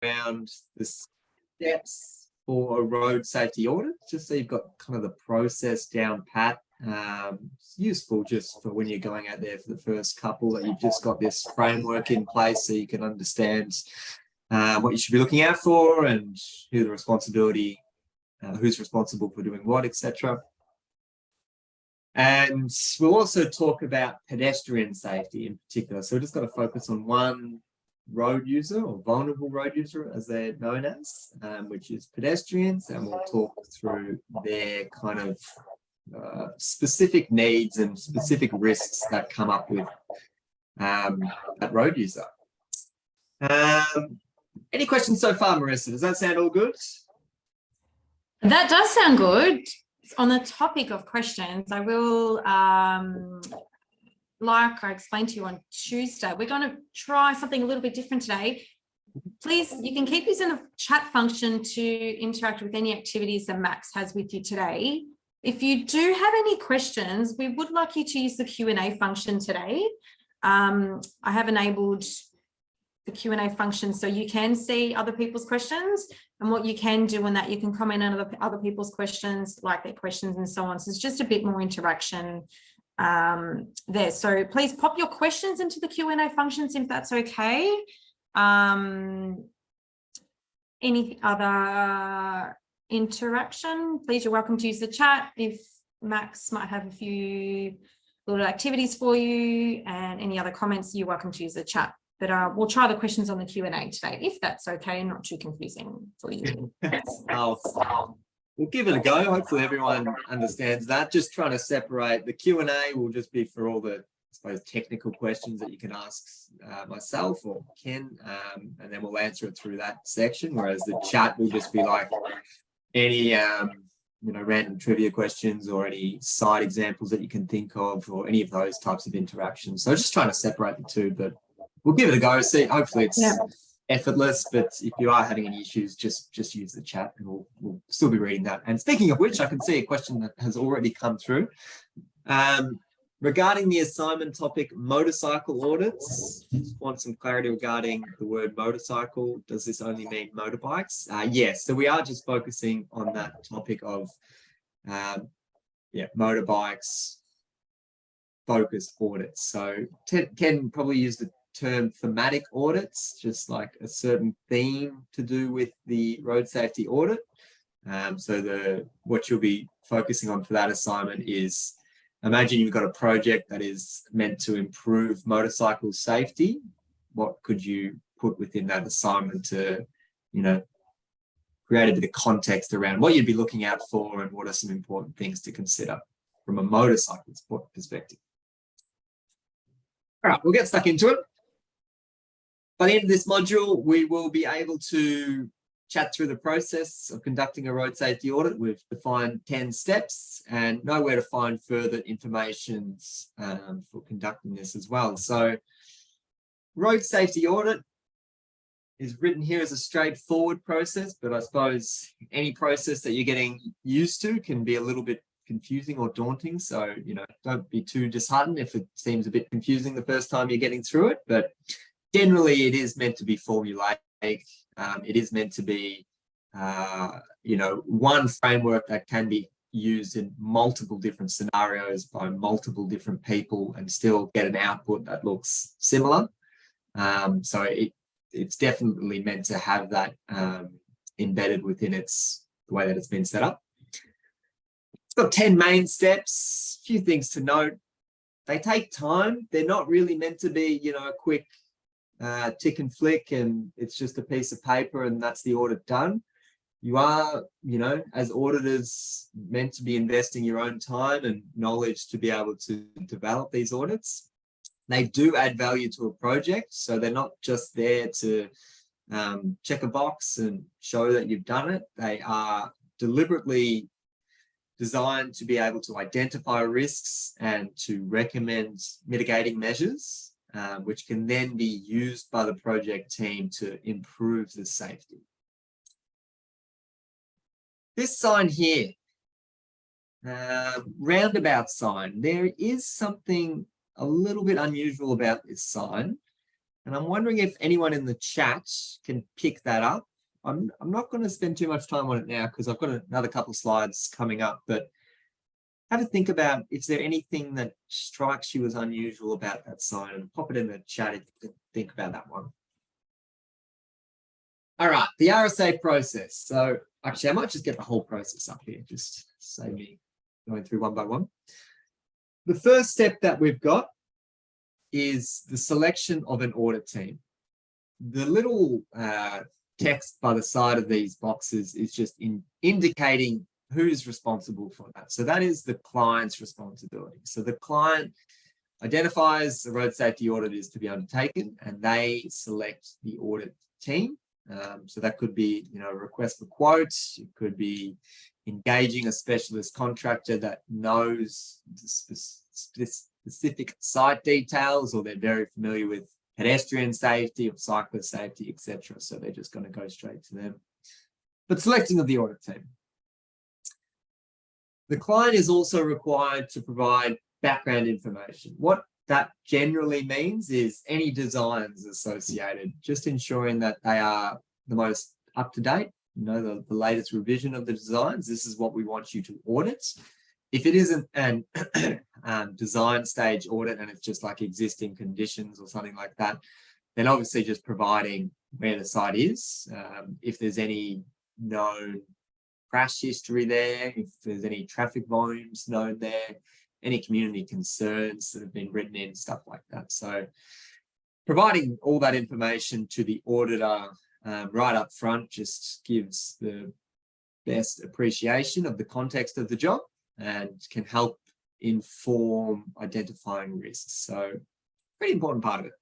around the steps for a road safety audit, just so you've got kind of the process down pat. It's useful just for when you're going out there for the first couple, that you've just got this framework in place so you can understand what you should be looking out for and who the responsibility, who's responsible for doing what, etc. And we'll also talk about pedestrian safety in particular. So we're just going to focus on one road user, or vulnerable road user as they're known as, which is pedestrians, and we'll talk through their kind of specific needs and specific risks that come up with that road user. Any questions so far, Marissa? Does that sound all good? That does sound good. On the topic of questions, I will, like I explained to you on Tuesday, we're going to try something a little bit different today. Please, you can keep using the chat function to interact with any activities that Max has with you today. If you do have any questions, we would like you to use the Q&A function today. I have enabled the Q&A function so you can see other people's questions, and what you can do in that, you can comment on other people's questions, like their questions and so on. So it's just a bit more interaction there. So please pop your questions into the Q&A functions if that's okay. Any other interaction, please, you're welcome to use the chat. If Max might have a few little activities for you, and any other comments, you're welcome to use the chat. But we'll try the questions on the Q&A today, if that's okay and not too confusing for you. We'll give it a go. Hopefully everyone understands that. Just trying to separate the Q&A will just be for all the, I suppose, technical questions that you can ask myself or Ken, and then we'll answer it through that section. Whereas the chat will just be like any random trivia questions or any side examples that you can think of, or any of those types of interactions. So just trying to separate the two, but we'll give it a go. See, hopefully it's effortless, but if you are having any issues, just use the chat and we'll still be reading that. And speaking of which, I can see a question that has already come through. Regarding the assignment topic, motorcycle audits, just want some clarity regarding the word motorcycle. Does this only mean motorbikes? Yes, so we are just focusing on that topic of motorbikes focused audits. So Ken probably use the term thematic audits, just like a certain theme to do with the road safety audit. So what you'll be focusing on for that assignment is, imagine you've got a project that is meant to improve motorcycle safety. What could you put within that assignment to, create a bit of context around what you'd be looking out for and what are some important things to consider from a motorcycle sport perspective? All right, we'll get stuck into it. By the end of this module, we will be able to chat through the process of conducting a road safety audit. We've defined 10 steps and know where to find further information for conducting this as well. So road safety audit is written here as a straightforward process, but I suppose any process that you're getting used to can be a little bit confusing or daunting. So, don't be too disheartened if it seems a bit confusing the first time you're getting through it, but generally it is meant to be formulaic. It is meant to be, one framework that can be used in multiple different scenarios by multiple different people and still get an output that looks similar. So it's definitely meant to have that embedded within the way that it's been set up. It's got 10 main steps, a few things to note. They take time. They're not really meant to be, a quick tick and flick and it's just a piece of paper and that's the audit done. You are, as auditors, meant to be investing your own time and knowledge to be able to develop these audits. They do add value to a project, so they're not just there to check a box and show that you've done it. They are deliberately designed to be able to identify risks and to recommend mitigating measures, which can then be used by the project team to improve the safety. This sign here, roundabout sign, there is something a little bit unusual about this sign. And I'm wondering if anyone in the chat can pick that up. I'm not going to spend too much time on it now because I've got another couple of slides coming up, but have a think about, is there anything that strikes you as unusual about that sign? And pop it in the chat if you can think about that one. All right, the RSA process. So actually, I might just get the whole process up here, just save me going through one by one. The first step that we've got is the selection of an audit team. The little text by the side of these boxes is just indicating who's responsible for that. So that is the client's responsibility. So the client identifies the road safety audit is to be undertaken, and they select the audit team. So that could be, a request for quotes. It could be engaging a specialist contractor that knows the specific site details, or they're very familiar with pedestrian safety or cyclist safety, etc. So they're just going to go straight to them. But selecting of the audit team. The client is also required to provide background information. What that generally means is any designs associated, just ensuring that they are the most up-to-date, the latest revision of the designs. This is what we want you to audit. If it isn't an design stage audit and it's just like existing conditions or something like that, then obviously just providing where the site is, if there's any known crash history there, if there's any traffic volumes known there, any community concerns that have been written in, stuff like that. So providing all that information to the auditor right up front just gives the best appreciation of the context of the job and can help inform identifying risks. So pretty important part of it.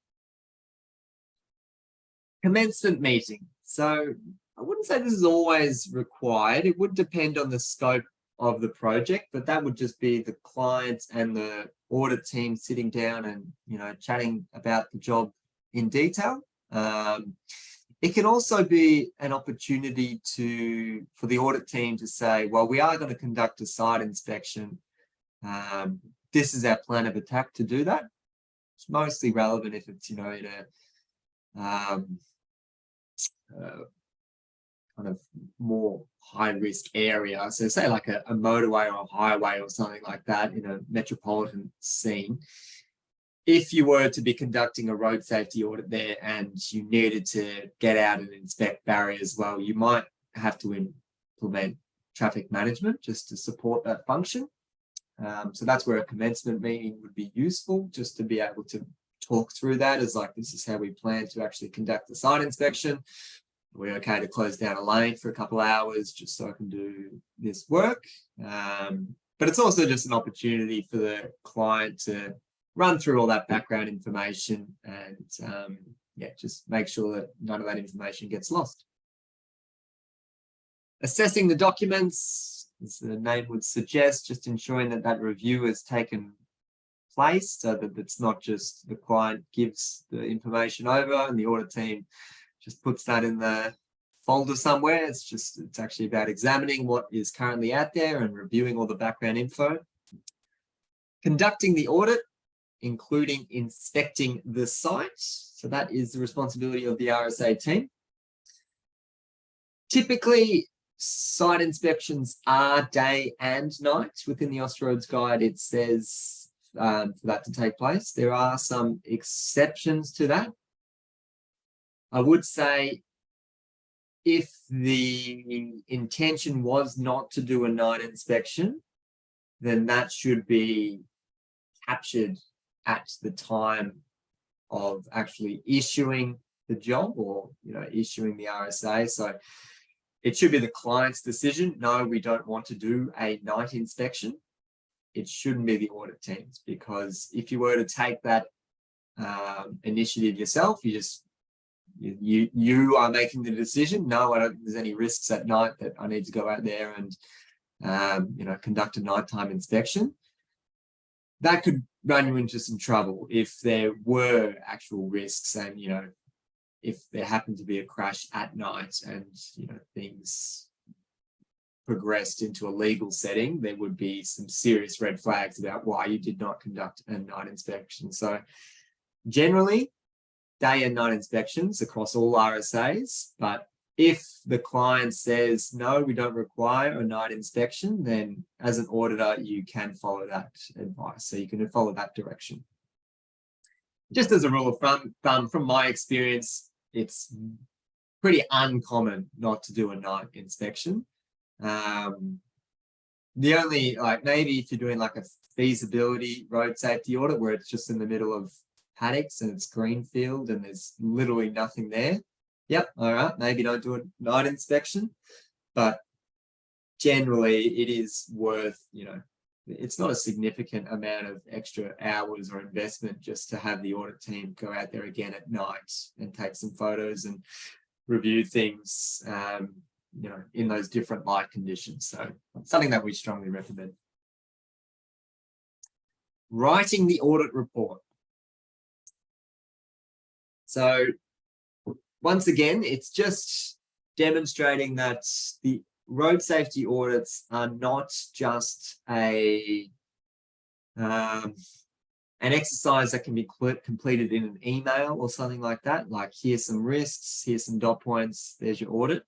Commencement meeting. So I wouldn't say this is always required. It would depend on the scope of the project, but that would just be the client and the audit team sitting down and chatting about the job in detail. It can also be an opportunity for the audit team to say, well, we are going to conduct a site inspection. This is our plan of attack to do that. It's mostly relevant if it's in a kind of more high risk area. So say like a motorway or a highway or something like that in a metropolitan scene. If you were to be conducting a road safety audit there and you needed to get out and inspect barriers, well, you might have to implement traffic management just to support that function. So that's where a commencement meeting would be useful, just to be able to talk through that as like, this is how we plan to actually conduct the site inspection. We're okay to close down a lane for a couple of hours just so I can do this work. But it's also just an opportunity for the client to run through all that background information and just make sure that none of that information gets lost. Assessing the documents, as the name would suggest, just ensuring that that review has taken place so that it's not just the client gives the information over and the audit team just puts that in the folder somewhere. It's actually about examining what is currently out there and reviewing all the background info. Conducting the audit, including inspecting the site. So that is the responsibility of the RSA team. Typically, site inspections are day and night. Within the Austroads guide, it says for that to take place. There are some exceptions to that. I would say if the intention was not to do a night inspection, then that should be captured at the time of actually issuing the job or issuing the RSA. So it should be the client's decision. No, we don't want to do a night inspection. It shouldn't be the audit teams, because if you were to take that initiative yourself, you are making the decision. No, I don't think there's any risks at night that I need to go out there and conduct a nighttime inspection. That could run you into some trouble if there were actual risks and if there happened to be a crash at night and things progressed into a legal setting, there would be some serious red flags about why you did not conduct a night inspection. So generally, day and night inspections across all RSAs, but if the client says, no, we don't require a night inspection, then as an auditor, you can follow that advice. So you can follow that direction. Just as a rule of thumb, from my experience, it's pretty uncommon not to do a night inspection. The only, like, maybe if you're doing like a feasibility road safety audit where it's just in the middle of paddocks and it's greenfield and there's literally nothing there. Yep, all right, maybe don't do a night inspection, but generally it is worth, you know, it's not a significant amount of extra hours or investment just to have the audit team go out there again at night and take some photos and review things, you know, in those different light conditions. So something that we strongly recommend. Writing the audit report. So once again, it's just demonstrating that the road safety audits are not just an exercise that can be completed in an email or something like that. Like, here's some risks, here's some dot points, there's your audit.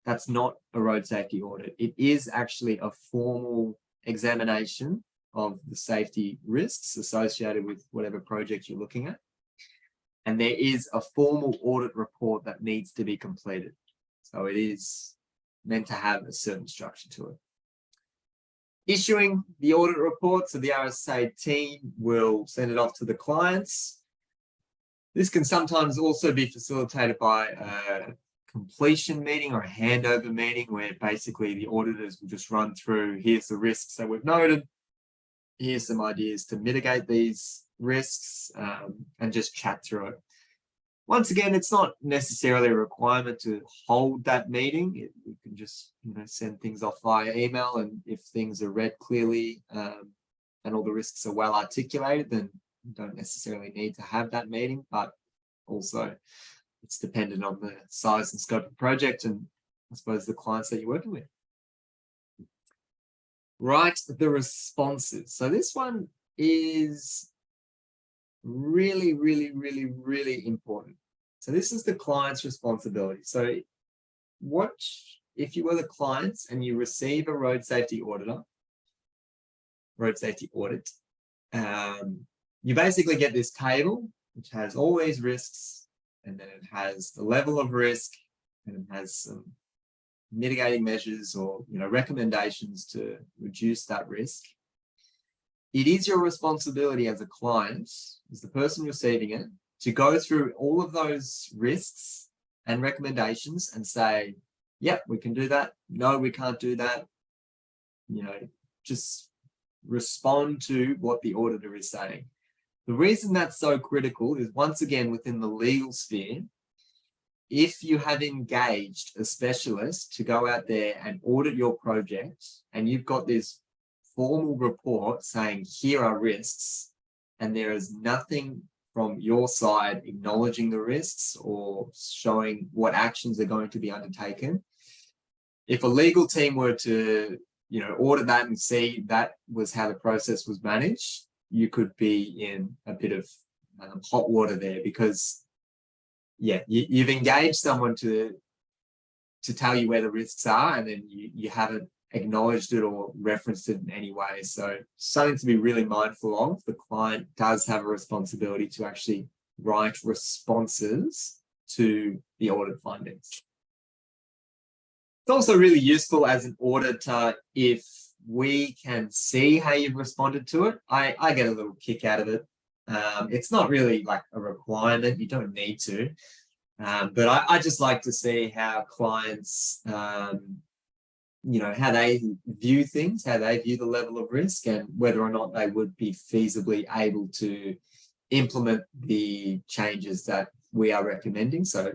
That's not a road safety audit. It is actually a formal examination of the safety risks associated with whatever project you're looking at. And there is a formal audit report that needs to be completed. So it is meant to have a certain structure to it. Issuing the audit report, so the RSA team will send it off to the clients. This can sometimes also be facilitated by a completion meeting or a handover meeting where basically the auditors will just run through, here's the risks that we've noted, here's some ideas to mitigate these risks, and just chat through it. Once again, it's not necessarily a requirement to hold that meeting. You can just, you know, send things off via email, and if things are read clearly and all the risks are well articulated, then you don't necessarily need to have that meeting. But also, it's dependent on the size and scope of the project and I suppose the clients that you're working with. Write the responses. So this one is really, really, really, really important. So this is the client's responsibility. So what if you were the clients and you receive a road safety audit, you basically get this table which has all these risks, and then it has the level of risk, and it has some mitigating measures or, you know, recommendations to reduce that risk. It is your responsibility as a client, as the person receiving it, to go through all of those risks and recommendations and say, yep, we can do that. No, we can't do that. You know, just respond to what the auditor is saying. The reason that's so critical is, once again, within the legal sphere, if you have engaged a specialist to go out there and audit your project, and you've got this formal report saying here are risks, and there is nothing from your side acknowledging the risks or showing what actions are going to be undertaken, if a legal team were to, you know, audit that and see that was how the process was managed, you could be in a bit of hot water there, because yeah, you've engaged someone to tell you where the risks are, and then you haven't acknowledged it or referenced it in any way. So something to be really mindful of. The client does have a responsibility to actually write responses to the audit findings. It's also really useful as an auditor if we can see how you've responded to it. I get a little kick out of it. It's not really like a requirement, you don't need to, but I just like to see how clients, you know, how they view things, how they view the level of risk, and whether or not they would be feasibly able to implement the changes that we are recommending. So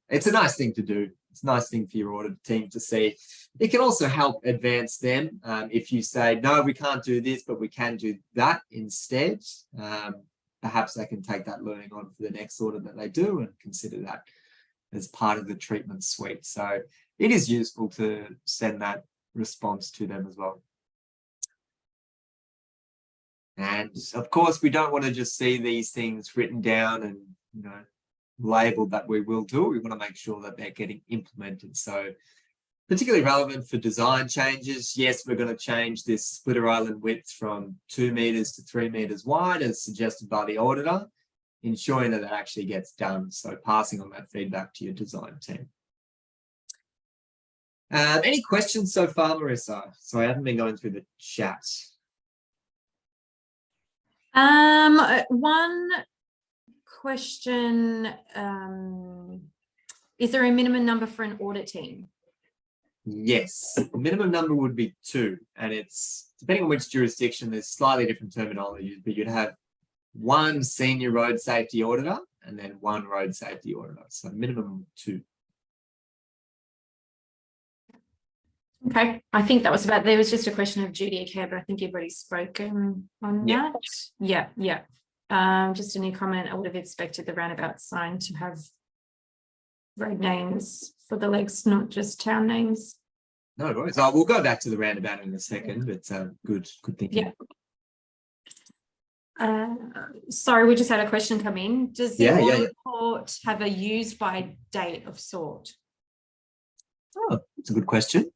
it's a nice thing to do. It's a nice thing for your audit team to see. It can also help advance them. If you say, no, we can't do this, but we can do that instead, perhaps they can take that learning on for the next audit that they do and consider that as part of the treatment suite. So it is useful to send that response to them as well. And of course, we don't want to just see these things written down and, you know, labeled that we will do. We want to make sure that they're getting implemented. So particularly relevant for design changes. Yes, we're going to change this splitter island width from 2 meters to 3 meters wide as suggested by the auditor, ensuring that it actually gets done. So passing on that feedback to your design team. Any questions so far, Marissa? So I haven't been going through the chat. One question, is there a minimum number for an audit team? Yes, the minimum number would be 2, and it's depending on which jurisdiction, there's slightly different terminology, but you'd have 1 senior road safety auditor and then 1 road safety auditor. So minimum 2. Okay, I think that was there was just a question of duty of care, but I think you've already spoken on that. Yeah. Just a new comment. I would have expected the roundabout sign to have road names for the legs, not just town names. No worries. We'll go back to the roundabout in a second, but good thinking. Yeah. Sorry, we just had a question come in. Does the audit report have a used by date of sort? Oh, that's a good question.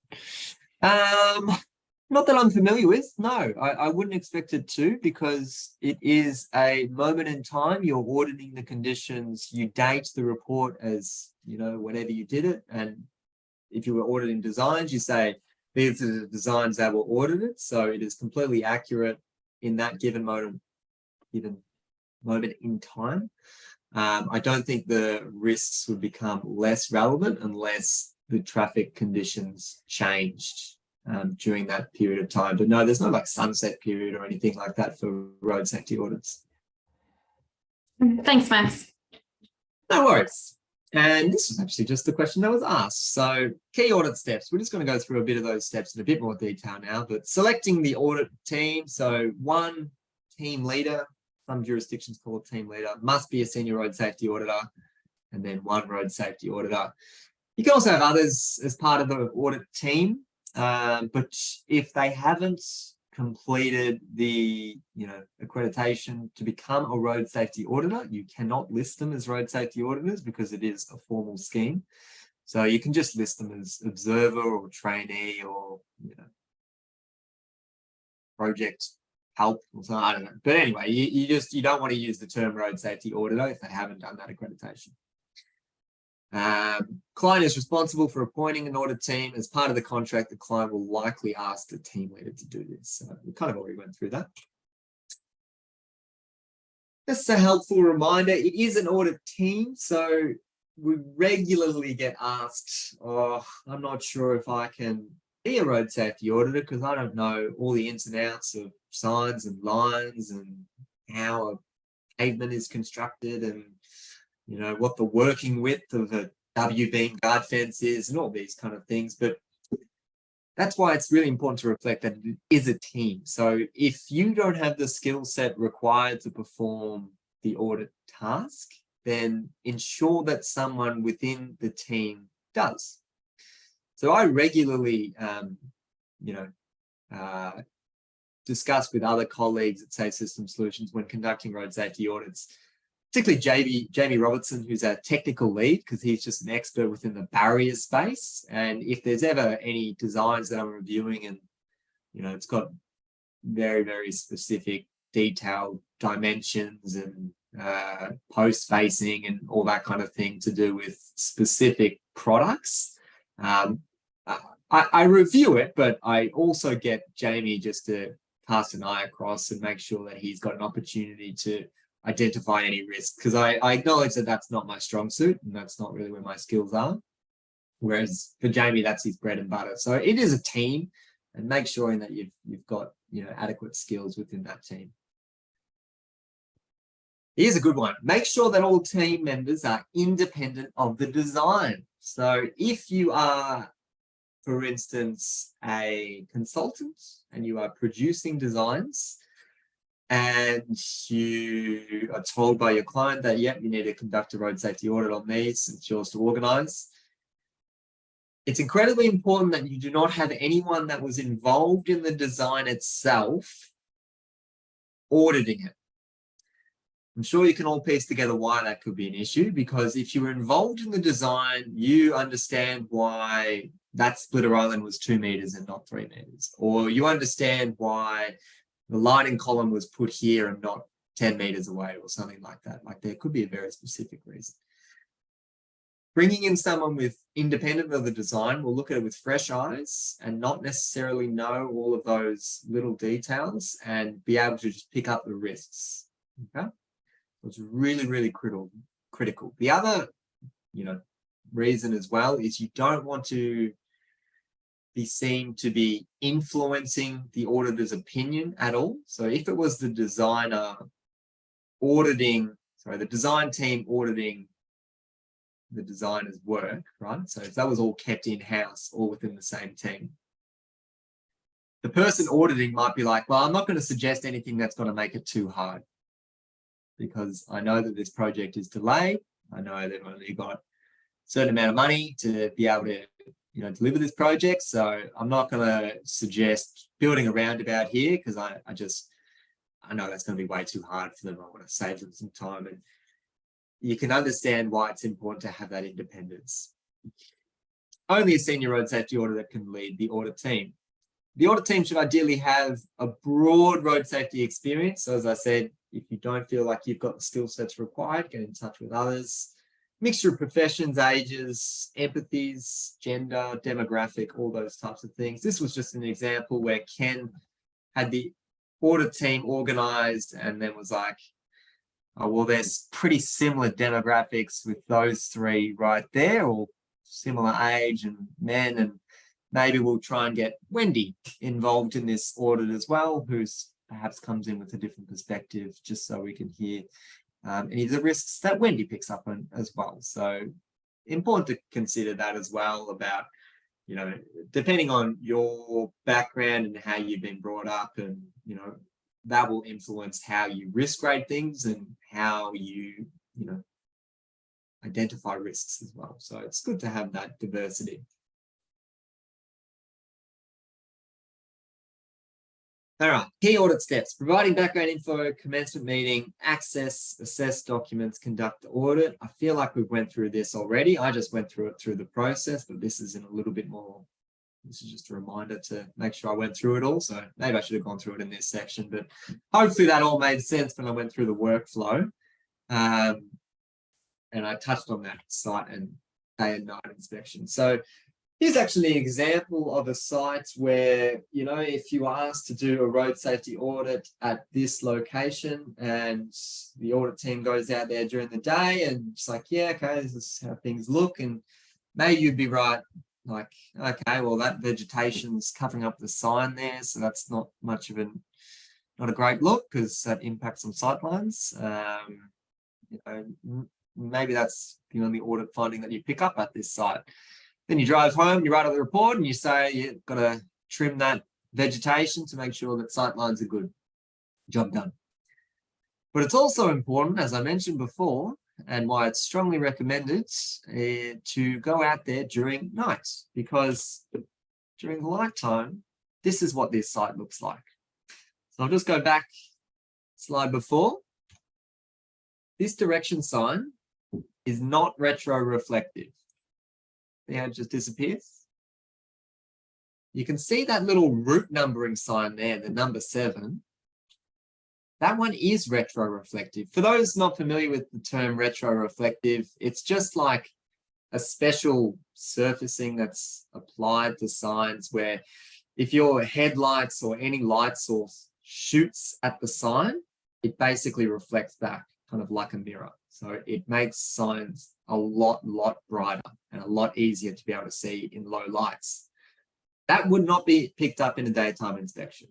Not that I'm familiar with. No, I wouldn't expect it to, because it is a moment in time. You're auditing the conditions. You date the report as, whenever you did it. And if you were auditing designs, you say, these are the designs that were audited. So it is completely accurate in that given moment in time. I don't think the risks would become less relevant unless the traffic conditions changed during that period of time. But no, there's no like sunset period or anything like that for road safety audits. Thanks, Max. No worries. And this was actually just the question that was asked. So key audit steps. We're just going to go through a bit of those steps in a bit more detail now, but selecting the audit team. So 1 team leader, some jurisdictions call it team leader, must be a senior road safety auditor, and then 1 road safety auditor. You can also have others as part of the audit team, but if they haven't completed the accreditation to become a road safety auditor, you cannot list them as road safety auditors because it is a formal scheme. So you can just list them as observer or trainee or project help or something. I don't know. But anyway, you don't want to use the term road safety auditor if they haven't done that accreditation. Client is responsible for appointing an audit team. As part of the contract, the client will likely ask the team leader to do this. So we kind of already went through that. Just a helpful reminder, it is an audit team, so we regularly get asked, I'm not sure if I can be a road safety auditor because I don't know all the ins and outs of signs and lines and how a pavement is constructed and what the working width of a W-beam guard fence is and all these kind of things. But that's why it's really important to reflect that it is a team. So if you don't have the skill set required to perform the audit task, then ensure that someone within the team does. So I regularly, discuss with other colleagues at Safe System Solutions when conducting road safety audits, particularly Jamie Robertson, who's a technical lead, because he's just an expert within the barrier space. And if there's ever any designs that I'm reviewing and, it's got very, very specific detailed dimensions and post-facing and all that kind of thing to do with specific products, I review it, but I also get Jamie just to cast an eye across and make sure that he's got an opportunity to identify any risk, because I acknowledge that that's not my strong suit and that's not really where my skills are. Whereas for Jamie, that's his bread and butter. So it is a team, and make sure that you've got adequate skills within that team. Here's a good one. Make sure that all team members are independent of the design. So if you are, for instance, a consultant and you are producing designs, and you are told by your client that, yep, you need to conduct a road safety audit on these, it's yours to organize. It's incredibly important that you do not have anyone that was involved in the design itself auditing it. I'm sure you can all piece together why that could be an issue, because if you were involved in the design, you understand why that splitter island was 2 meters and not 3 meters, or you understand why the lighting column was put here and not 10 meters away or something like that. Like there could be a very specific reason. Bringing in someone with independent of the design will look at it with fresh eyes and not necessarily know all of those little details and be able to just pick up the risks. Okay, so it's really, really critical. The other, reason as well is you don't want to be seen to be influencing the auditor's opinion at all. So if it was the designer auditing, the design team auditing the designer's work, right? So if that was all kept in-house or within the same team, the person auditing might be like, well, I'm not going to suggest anything that's going to make it too hard because I know that this project is delayed. I know they've only got a certain amount of money to be able to, deliver this project. So I'm not going to suggest building a roundabout here because I know that's going to be way too hard for them. I want to save them some time. And you can understand why it's important to have that independence. Only a senior road safety auditor can lead the audit team. The audit team should ideally have a broad road safety experience. So as I said, if you don't feel like you've got the skill sets required, get in touch with others. Mixture of professions, ages, empathies, gender, demographic, all those types of things. This was just an example where Ken had the audit team organized and then was like, oh, well, there's pretty similar demographics with those three right there, or similar age and men, and maybe we'll try and get Wendy involved in this audit as well, who's perhaps comes in with a different perspective, just so we can hear any of the risks that Wendy picks up on as well. So important to consider that as well about, depending on your background and how you've been brought up, and, that will influence how you risk grade things and how you, identify risks as well. So it's good to have that diversity. All right, key audit steps: providing background info, commencement meeting, access, assess documents, conduct the audit. I feel like we've went through this already. I just went through it through the process, but this is in a little bit more. This is just a reminder to make sure I went through it all. So maybe I should have gone through it in this section, but hopefully that all made sense when I went through the workflow. And I touched on that site and day and night inspection. So here's actually an example of a site where, if you are asked to do a road safety audit at this location and the audit team goes out there during the day and it's like, yeah, okay, this is how things look. And maybe you'd be right, like, okay, well, that vegetation's covering up the sign there. So that's not much of not a great look because that impacts on sightlines. Maybe that's the only audit finding that you pick up at this site. Then you drive home, you write out the report and you say you've got to trim that vegetation to make sure that sightlines are good. Job done. But it's also important, as I mentioned before, and why it's strongly recommended to go out there during night, because during the light time, this is what this site looks like. So I'll just go back slide before. This direction sign is not retroreflective. See how it just disappears? You can see that little route numbering sign there, the number 7. That one is retroreflective. For those not familiar with the term retroreflective, it's just like a special surfacing that's applied to signs where if your headlights or any light source shoots at the sign, it basically reflects back, kind of like a mirror. So it makes signs a lot brighter and a lot easier to be able to see in low lights. That would not be picked up in a daytime inspection.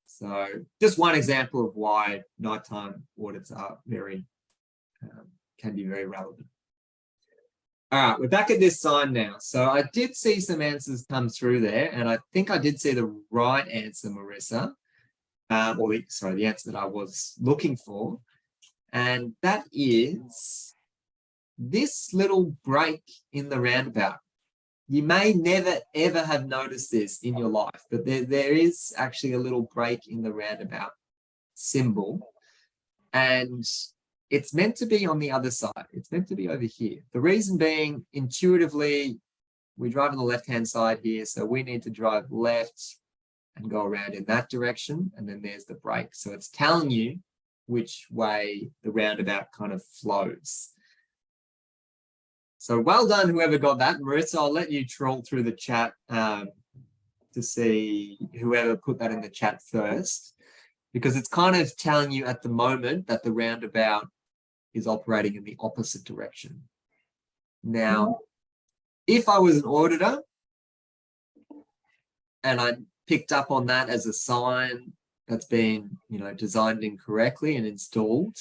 So just one example of why nighttime audits are can be very relevant. All right, we're back at this sign now. So I did see some answers come through there, and I think I did see the right answer, Marissa, the answer that I was looking for. And that is this little break in the roundabout. You may never, ever have noticed this in your life, but there is actually a little break in the roundabout symbol. And it's meant to be on the other side. It's meant to be over here. The reason being, intuitively, we drive on the left-hand side here, so we need to drive left and go around in that direction, and then there's the brake. So it's telling you which way the roundabout kind of flows. So well done, whoever got that. Marissa, I'll let you troll through the chat to see whoever put that in the chat first, because it's kind of telling you at the moment that the roundabout is operating in the opposite direction. Now, if I was an auditor and I picked up on that as a sign that's been, designed incorrectly and installed,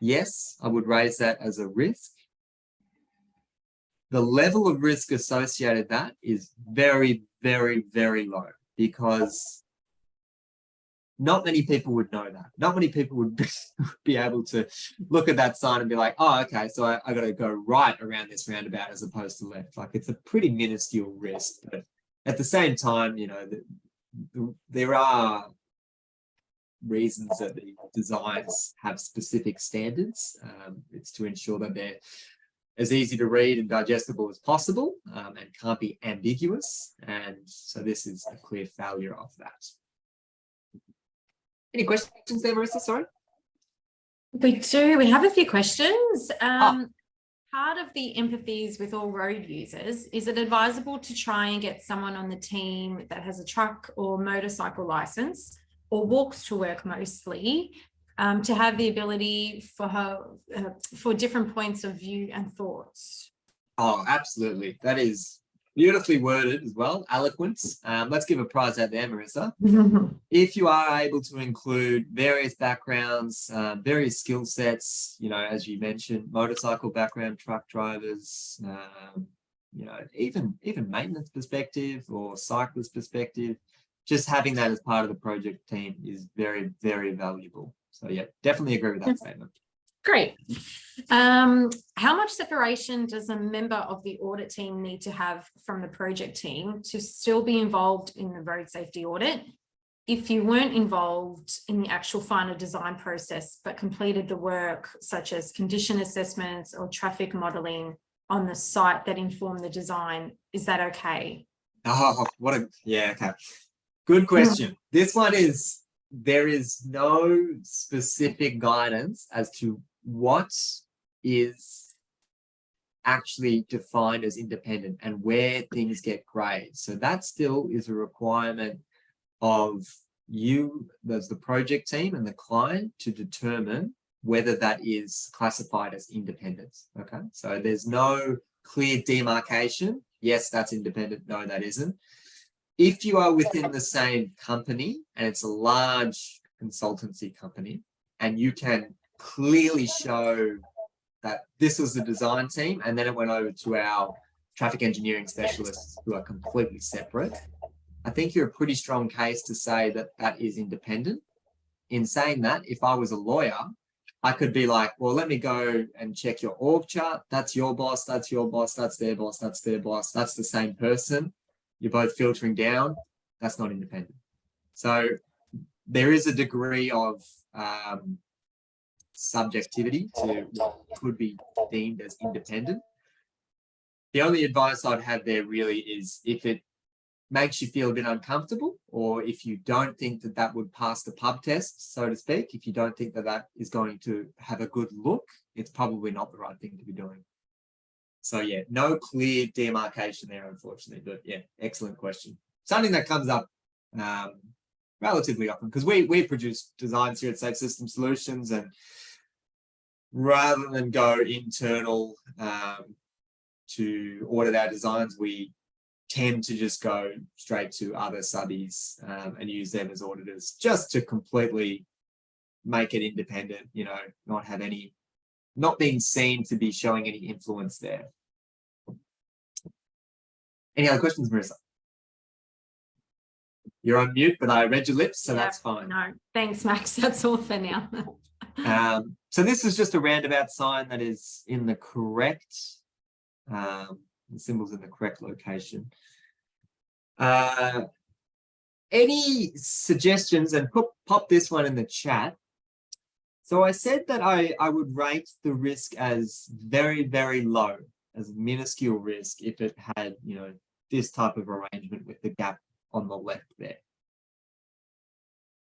yes, I would raise that as a risk. The level of risk associated with that is very, very, very low, because not many people would know that. Not many people would be able to look at that sign and be like, oh, okay, so I got to go right around this roundabout as opposed to left. Like, it's a pretty minuscule risk. But at the same time, there are reasons that the designs have specific standards. It's to ensure that they're as easy to read and digestible as possible, and can't be ambiguous. And so this is a clear failure of that. Any questions there, Marissa? Sorry. We do. We have a few questions. Part of the empathies with all road users, is it advisable to try and get someone on the team that has a truck or motorcycle license or walks to work mostly, to have the ability for different points of view and thoughts? Oh, absolutely. That is beautifully worded as well. Eloquence. Let's give a prize out there, Marissa. If you are able to include various backgrounds, various skill sets, as you mentioned, motorcycle background, truck drivers, even maintenance perspective or cyclist perspective, just having that as part of the project team is very, very valuable. So yeah, definitely agree with that statement. Great. How much separation does a member of the audit team need to have from the project team to still be involved in the road safety audit? If you weren't involved in the actual final design process, but completed the work such as condition assessments or traffic modeling on the site that inform the design, is that okay? Oh, okay. Good question. This one is, there is no specific guidance as to what is actually defined as independent and where things get grey. So that still is a requirement of you, as the project team and the client, to determine whether that is classified as independent. Okay, so there's no clear demarcation. Yes, that's independent. No, that isn't. If you are within the same company and it's a large consultancy company, and you can clearly show that this was the design team and then it went over to our traffic engineering specialists who are completely separate, I think you're a pretty strong case to say that that is independent. In saying that, if I was a lawyer, I could be like, well, let me go and check your org chart. That's your boss, that's your boss, that's their boss, that's their boss. That's the same person. You're both filtering down. That's not independent. So there is a degree of subjectivity to what could be deemed as independent. The only advice I'd have there really is, if it makes you feel a bit uncomfortable, or if you don't think that that would pass the pub test, so to speak, if you don't think that that is going to have a good look, it's probably not the right thing to be doing. So yeah, no clear demarcation there, unfortunately, but yeah, excellent question. Something that comes up relatively often, because we produce designs here at Safe System Solutions, and rather than go internal to audit our designs, we tend to just go straight to other subbies and use them as auditors, just to completely make it independent, not being seen to be showing any influence there. Any other questions, Marissa? You're on mute, but I read your lips, so that's fine. No, thanks, Max. That's all for now. So this is just a roundabout sign that is in the correct, the symbol's in the correct location. Any suggestions, and pop this one in the chat. So I said that I would rate the risk as very, very low, as minuscule risk if it had, this type of arrangement with the gap on the left there.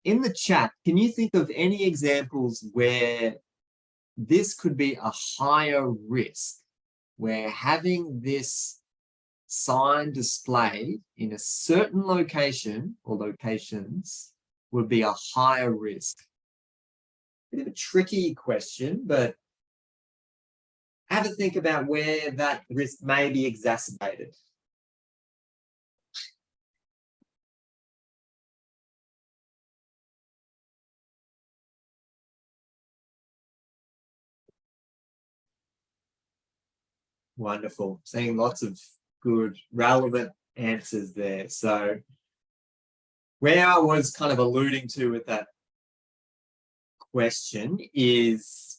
In the chat, can you think of any examples where this could be a higher risk, where having this sign displayed in a certain location or locations would be a higher risk? Bit of a tricky question, but have a think about where that risk may be exacerbated. Wonderful. Seeing lots of good, relevant answers there. So where I was kind of alluding to with that question is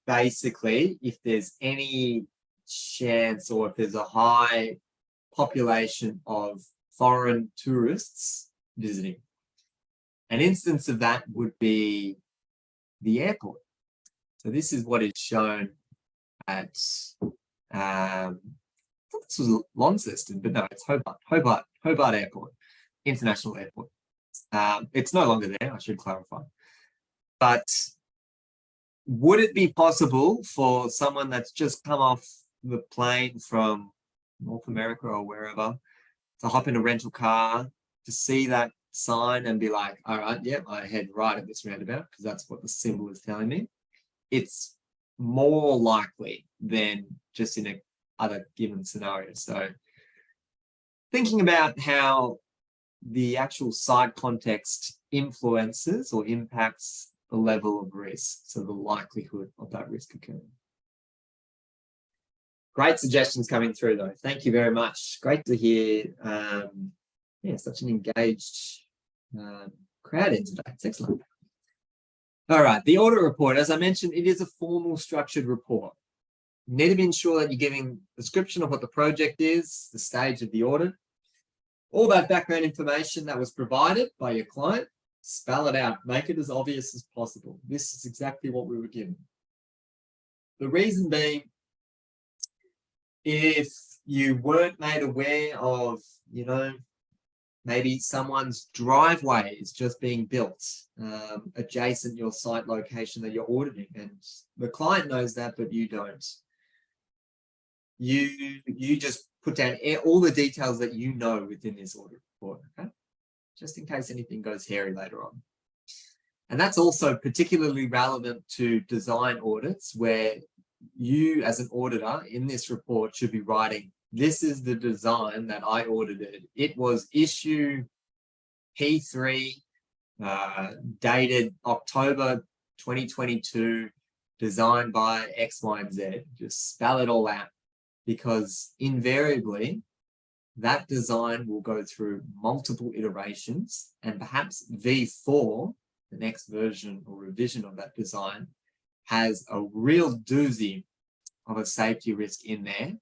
basically if there's any chance or if there's a high population of foreign tourists visiting. An instance of that would be the airport. So this is what is shown at, I thought this was Launceston, but no, it's Hobart Airport, International Airport. It's no longer there, I should clarify. But would it be possible for someone that's just come off the plane from North America or wherever to hop in a rental car, to see that sign and be like, all right, yep, I head right at this roundabout because that's what the symbol is telling me? It's more likely than just in a other given scenario. So thinking about how the actual site context influences or impacts the level of risk, so the likelihood of that risk occurring. Great suggestions coming through though. Thank you very much. Great to hear such an engaged crowd in today. It's excellent. All right, the audit report, as I mentioned, it is a formal structured report. You need to ensure that you're giving a description of what the project is, the stage of the audit, all that background information that was provided by your client, spell it out, make it as obvious as possible. This is exactly what we were given. The reason being, if you weren't made aware of, maybe someone's driveway is just being built adjacent your site location that you're auditing, and the client knows that, but you don't. You just put down all the details that you know within this audit report, okay? Just in case anything goes hairy later on. And that's also particularly relevant to design audits, where you as an auditor in this report should be writing, this is the design that I audited. It was issue P3, dated October 2022, designed by X, Y, and Z. Just spell it all out, because invariably that design will go through multiple iterations, and perhaps V4, the next version or revision of that design, has a real doozy of a safety risk in there,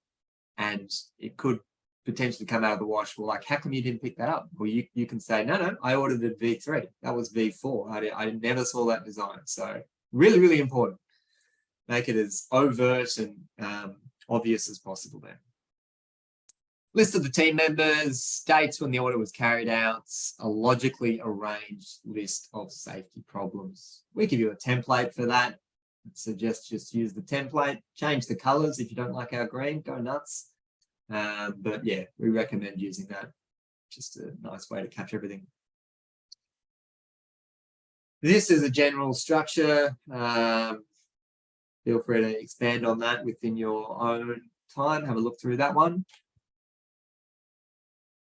and it could potentially come out of the wash. Well, like, how come you didn't pick that up? Well, you can say, no, I audited V3. That was V4. I never saw that design. So really, really important. Make it as overt and obvious as possible there. List of the team members, dates when the audit was carried out, a logically arranged list of safety problems. We give you a template for that. I suggest just use the template, change the colors. If you don't like our green, go nuts. But yeah, we recommend using that. Just a nice way to capture everything. This is a general structure. Feel free to expand on that within your own time. Have a look through that one.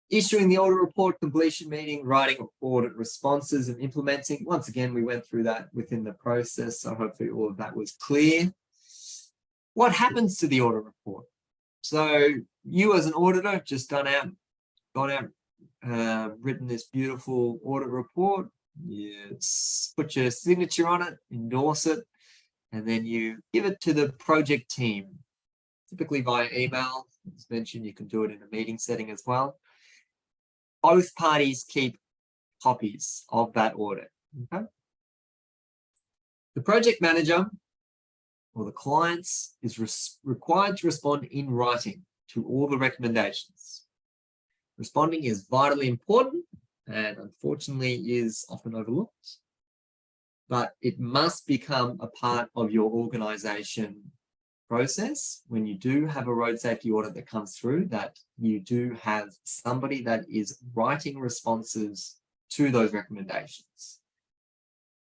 Issuing the audit report, completion meeting, writing audit responses, and implementing. Once again, we went through that within the process, so hopefully all of that was clear. What happens to the audit report? So you as an auditor have just gone out, written this beautiful audit report. You put your signature on it, endorse it, and then you give it to the project team, typically via email. As mentioned, you can do it in a meeting setting as well. Both parties keep copies of that audit. Okay. The project manager or the client is required to respond in writing to all the recommendations. Responding is vitally important and unfortunately is often overlooked, but it must become a part of your organization process when you do have a road safety audit that comes through, that you do have somebody that is writing responses to those recommendations.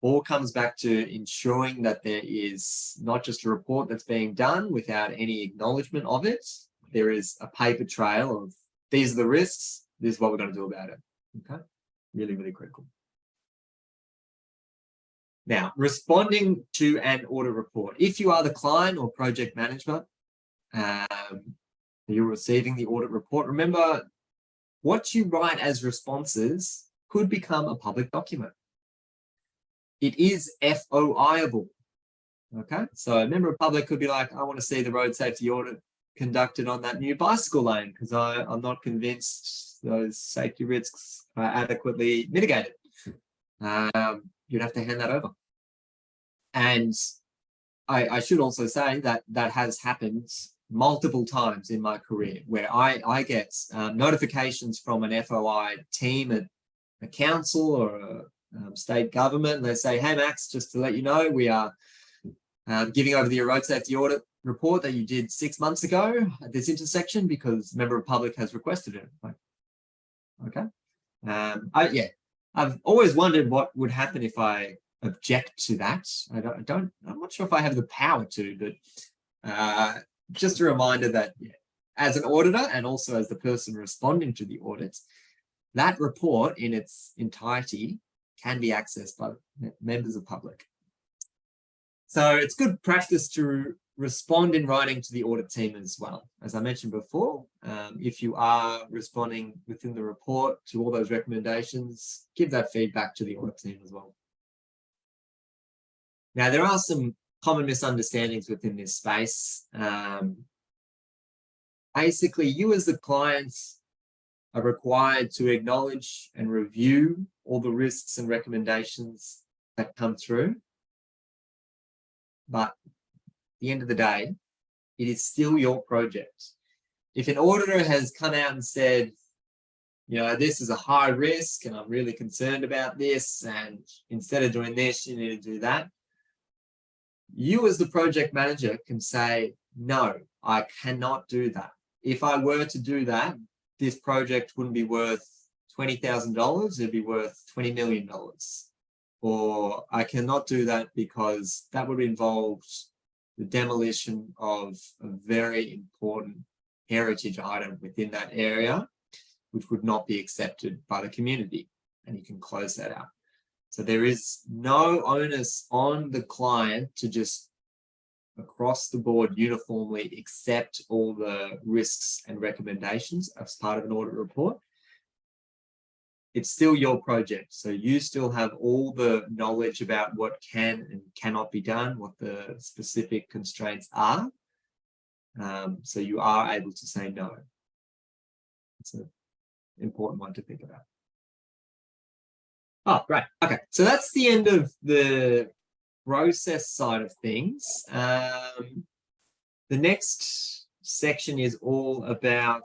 All comes back to ensuring that there is not just a report that's being done without any acknowledgement of it. There is a paper trail of these are the risks, this is what we're going to do about it. Okay, really, really critical. Now, responding to an audit report. If you are the client or project management, you're receiving the audit report, remember what you write as responses could become a public document. It is FOI-able. Okay, so a member of public could be like, I want to see the road safety audit conducted on that new bicycle lane because I'm not convinced those safety risks are adequately mitigated. You'd have to hand that over. And I should also say that that has happened multiple times in my career where I get notifications from an FOI team at a council or a state government, and they say, hey Max, just to let you know, we are giving over the road safety audit report that you did 6 months ago at this intersection because a member of public has requested it. Like, okay. Yeah, I've always wondered what would happen if I object to that. I'm not sure if I have the power to, but just a reminder that as an auditor and also as the person responding to the audit, that report in its entirety can be accessed by members of public. So it's good practice to respond in writing to the audit team as well. As I mentioned before, if you are responding within the report to all those recommendations, give that feedback to the audit team as well. Now, there are some common misunderstandings within this space. Basically, you as the client are required to acknowledge and review all the risks and recommendations that come through. But at the end of the day, it is still your project. If an auditor has come out and said, you know, this is a high risk and I'm really concerned about this, and instead of doing this, you need to do that, you as the project manager can say, no, I cannot do that. If I were to do that, this project wouldn't be worth $20,000, it'd be worth $20 million. Or I cannot do that because that would involve the demolition of a very important heritage item within that area, which would not be accepted by the community, and you can close that out. So there is no onus on the client to just across the board uniformly accept all the risks and recommendations as part of an audit report. It's still your project. So you still have all the knowledge about what can and cannot be done, what the specific constraints are. So you are able to say no. It's an important one to think about. Oh, great. Okay, so that's the end of the process side of things. The next section is all about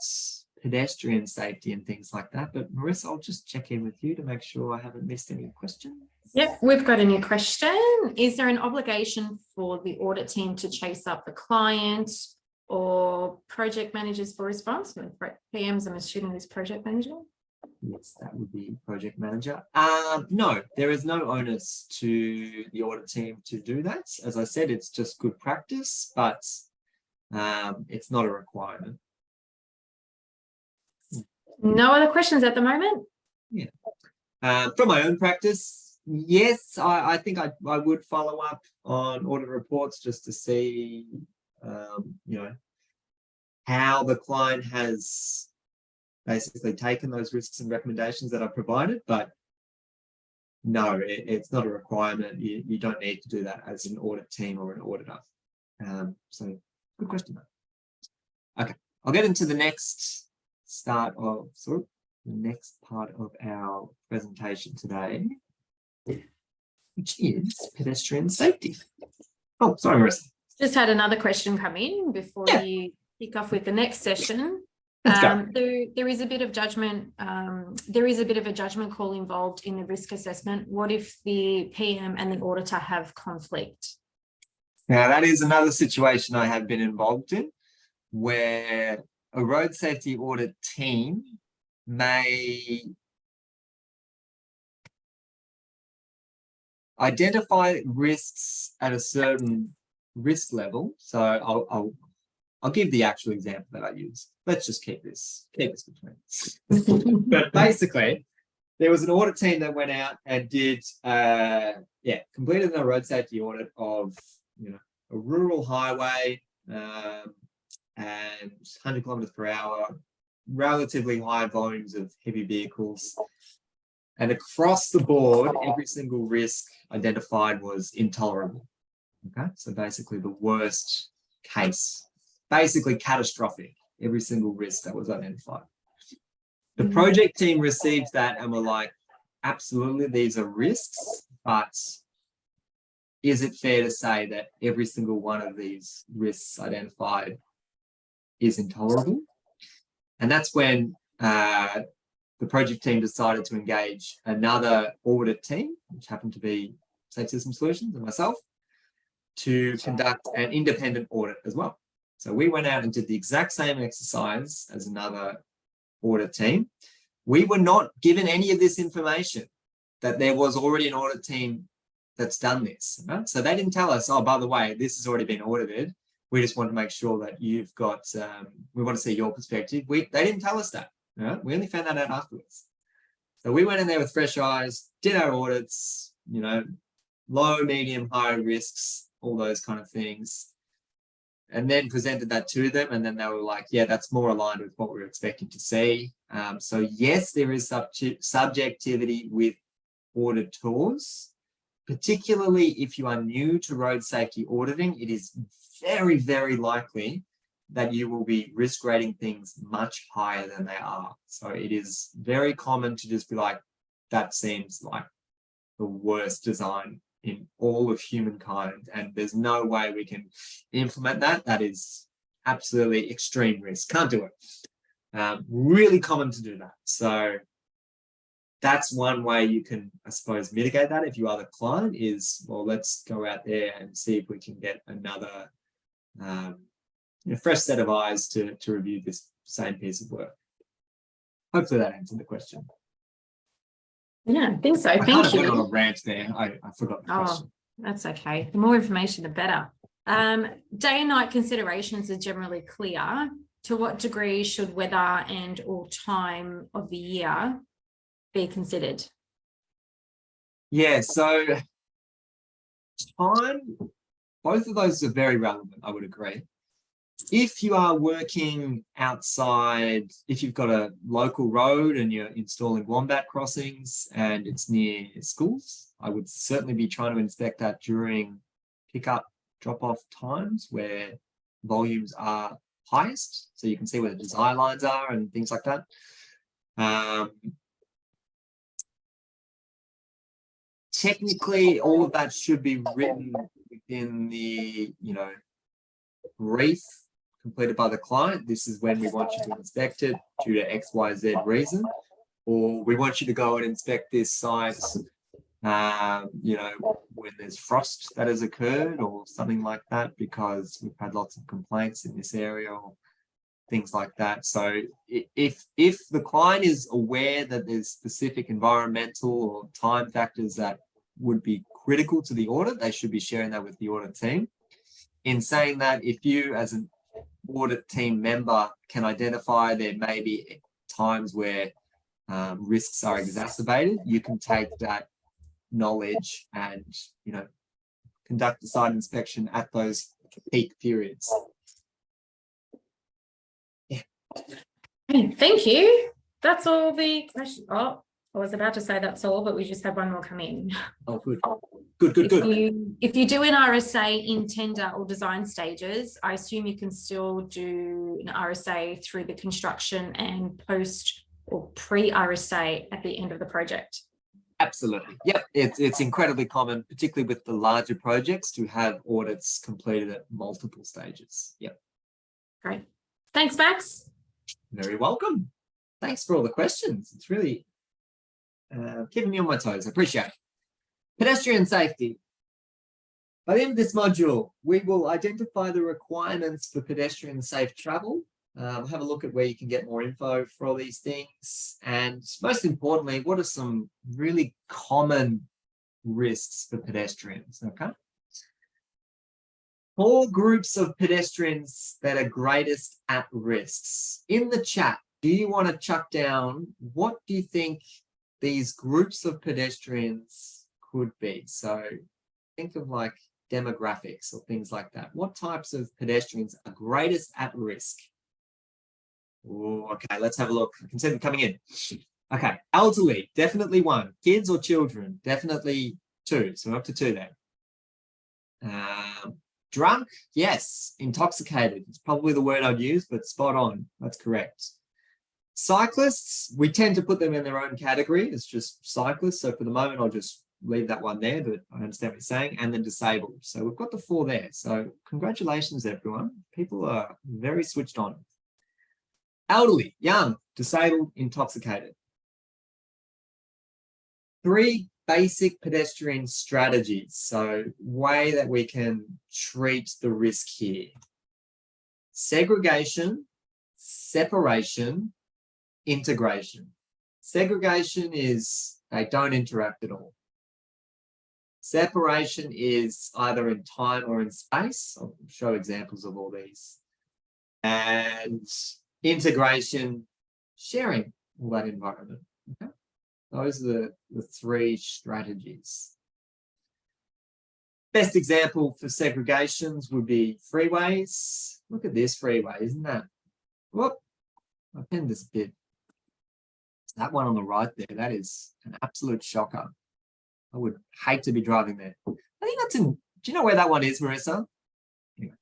pedestrian safety and things like that. But Marissa, I'll just check in with you to make sure I haven't missed any questions. Yep, we've got a new question. Is there an obligation for the audit team to chase up the client or project managers for response? PMs, I'm assuming, is project manager. Yes, that would be project manager. No, there is no onus to the audit team to do that. As I said, it's just good practice, but it's not a requirement. No other questions at the moment? Yeah. From my own practice, yes, I think I would follow up on audit reports just to see, you know, how the client has basically taken those risks and recommendations that I provided, but no, it's not a requirement. You don't need to do that as an audit team or an auditor. So good question. Okay, I'll get into the next the next part of our presentation today. which is pedestrian safety. Oh, sorry, Marissa. Just had another question come in before Yeah. you kick off with the next session. Let's go. There is a bit of judgment. There is a bit of a judgment call involved in the risk assessment. What if the PM and the auditor have conflict? Now, that is another situation I have been involved in, where a road safety audit team may identify risks at a certain risk level. So I'll give the actual example that I use. Let's just keep this between us. But basically, there was an audit team that went out and did completed a road safety audit of a rural highway and 100 kilometers per hour, relatively high volumes of heavy vehicles. And across the board, every single risk identified was intolerable. Okay, so basically the worst case, basically catastrophic, every single risk that was identified. The project team received that and were like, absolutely, these are risks, but is it fair to say that every single one of these risks identified is intolerable? And that's when the project team decided to engage another audit team, which happened to be Safe System Solutions and myself, to conduct an independent audit as well. So we went out and did the exact same exercise as another audit team. We were not given any of this information, that there was already an audit team that's done this. Right? So they didn't tell us, oh, by the way, this has already been audited. We just want to make sure that you've got, we want to see your perspective. They didn't tell us that. Right? We only found that out afterwards. So we went in there with fresh eyes, did our audits, low, medium, high risks, all those kind of things, and then presented that to them. And then they were like, yeah, that's more aligned with what we were expecting to see. So yes, there is subjectivity with auditors, particularly if you are new to road safety auditing. It is very, very likely that you will be risk rating things much higher than they are. So it is very common to just be like, that seems like the worst design in all of humankind, and there's no way we can implement that. That is absolutely extreme risk. Can't do it. Really common to do that. So that's one way you can, I suppose, mitigate that if you are the client is, well, let's go out there and see if we can get another fresh set of eyes to review this same piece of work. Hopefully that answered the question. Yeah, I think so. I Thank you. went on a rant there. I forgot the question. That's okay. The more information, the better. Day and night considerations are generally clear. To what degree should weather and or time of the year be considered? Yeah, so time, both of those are very relevant, I would agree. If you are working outside, if you've got a local road and you're installing wombat crossings and it's near schools, I would certainly be trying to inspect that during pickup drop-off times where volumes are highest, so you can see where the desire lines are and things like that. Technically, all of that should be written within the, brief completed by the client. This is when we want you to inspect it due to XYZ reason, or we want you to go and inspect this site, when there's frost that has occurred or something like that, because we've had lots of complaints in this area or things like that. So if the client is aware that there's specific environmental or time factors that would be critical to the audit, they should be sharing that with the audit team. In saying that, if you as an audit team member can identify there may be times where risks are exacerbated, you can take that knowledge and conduct a site inspection at those peak periods. Thank you. That's all the questions. Oh, I was about to say that's all, but we just had one more come in. Oh, good. Good. If you do an RSA in tender or design stages, I assume you can still do an RSA through the construction and post or pre-RSA at the end of the project. Absolutely. Yep. It's incredibly common, particularly with the larger projects, to have audits completed at multiple stages. Yep. Great. Thanks, Max. Very welcome. Thanks for all the questions. It's really keeping me on my toes. I appreciate it. Pedestrian safety. By the end of this module, we will identify the requirements for pedestrian safe travel, have a look at where you can get more info for all these things, and most importantly, what are some really common risks for pedestrians, okay? 4 groups of pedestrians that are greatest at risks. In the chat, do you want to chuck down what do you think these groups of pedestrians could be? So think of like demographics or things like that. What types of pedestrians are greatest at risk? Ooh, okay, let's have a look. I can see them coming in. Okay, elderly, definitely 1. Kids or children, definitely 2. So we're up to 2 there. Drunk, yes. Intoxicated, it's probably the word I'd use, but spot on. That's correct. Cyclists, we tend to put them in their own category. It's just cyclists. So for the moment, I'll just leave that one there, but I understand what you're saying. And then disabled. So we've got the 4 there. So congratulations, everyone. People are very switched on. Elderly, young, disabled, intoxicated. 3 basic pedestrian strategies. So way that we can treat the risk here. Segregation, separation, integration. Segregation is they don't interact at all. Separation is either in time or in space. I'll show examples of all these. And integration, sharing all that environment. Okay? Those are the 3 strategies. Best example for segregations would be freeways. Look at this freeway, isn't that? Whoop, I pinned this bit. That one on the right there, that is an absolute shocker. I would hate to be driving there. I think that's in, do you know where that one is, Marissa? Anyway.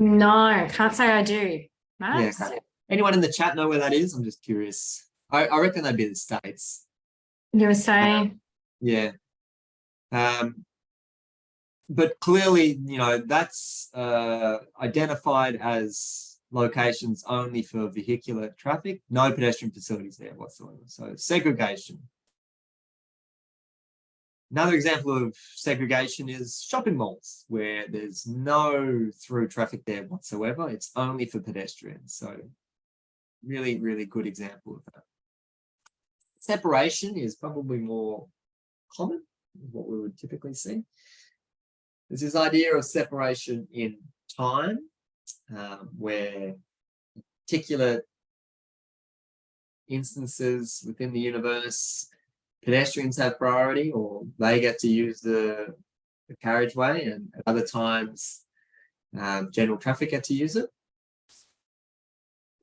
No, can't say I do. Max? Yeah, okay. Anyone in the chat know where that is? I'm just curious. I reckon that'd be the States. You were saying? Yeah. But clearly, you know, that's identified as locations only for vehicular traffic, no pedestrian facilities there whatsoever. So segregation. Another example of segregation is shopping malls, where there's no through traffic there whatsoever. It's only for pedestrians. So really, really good example of that. Separation is probably more common, what we would typically see. There's this idea of separation in time, where particular instances within the universe, pedestrians have priority, or they get to use the carriageway, and at other times, general traffic get to use it.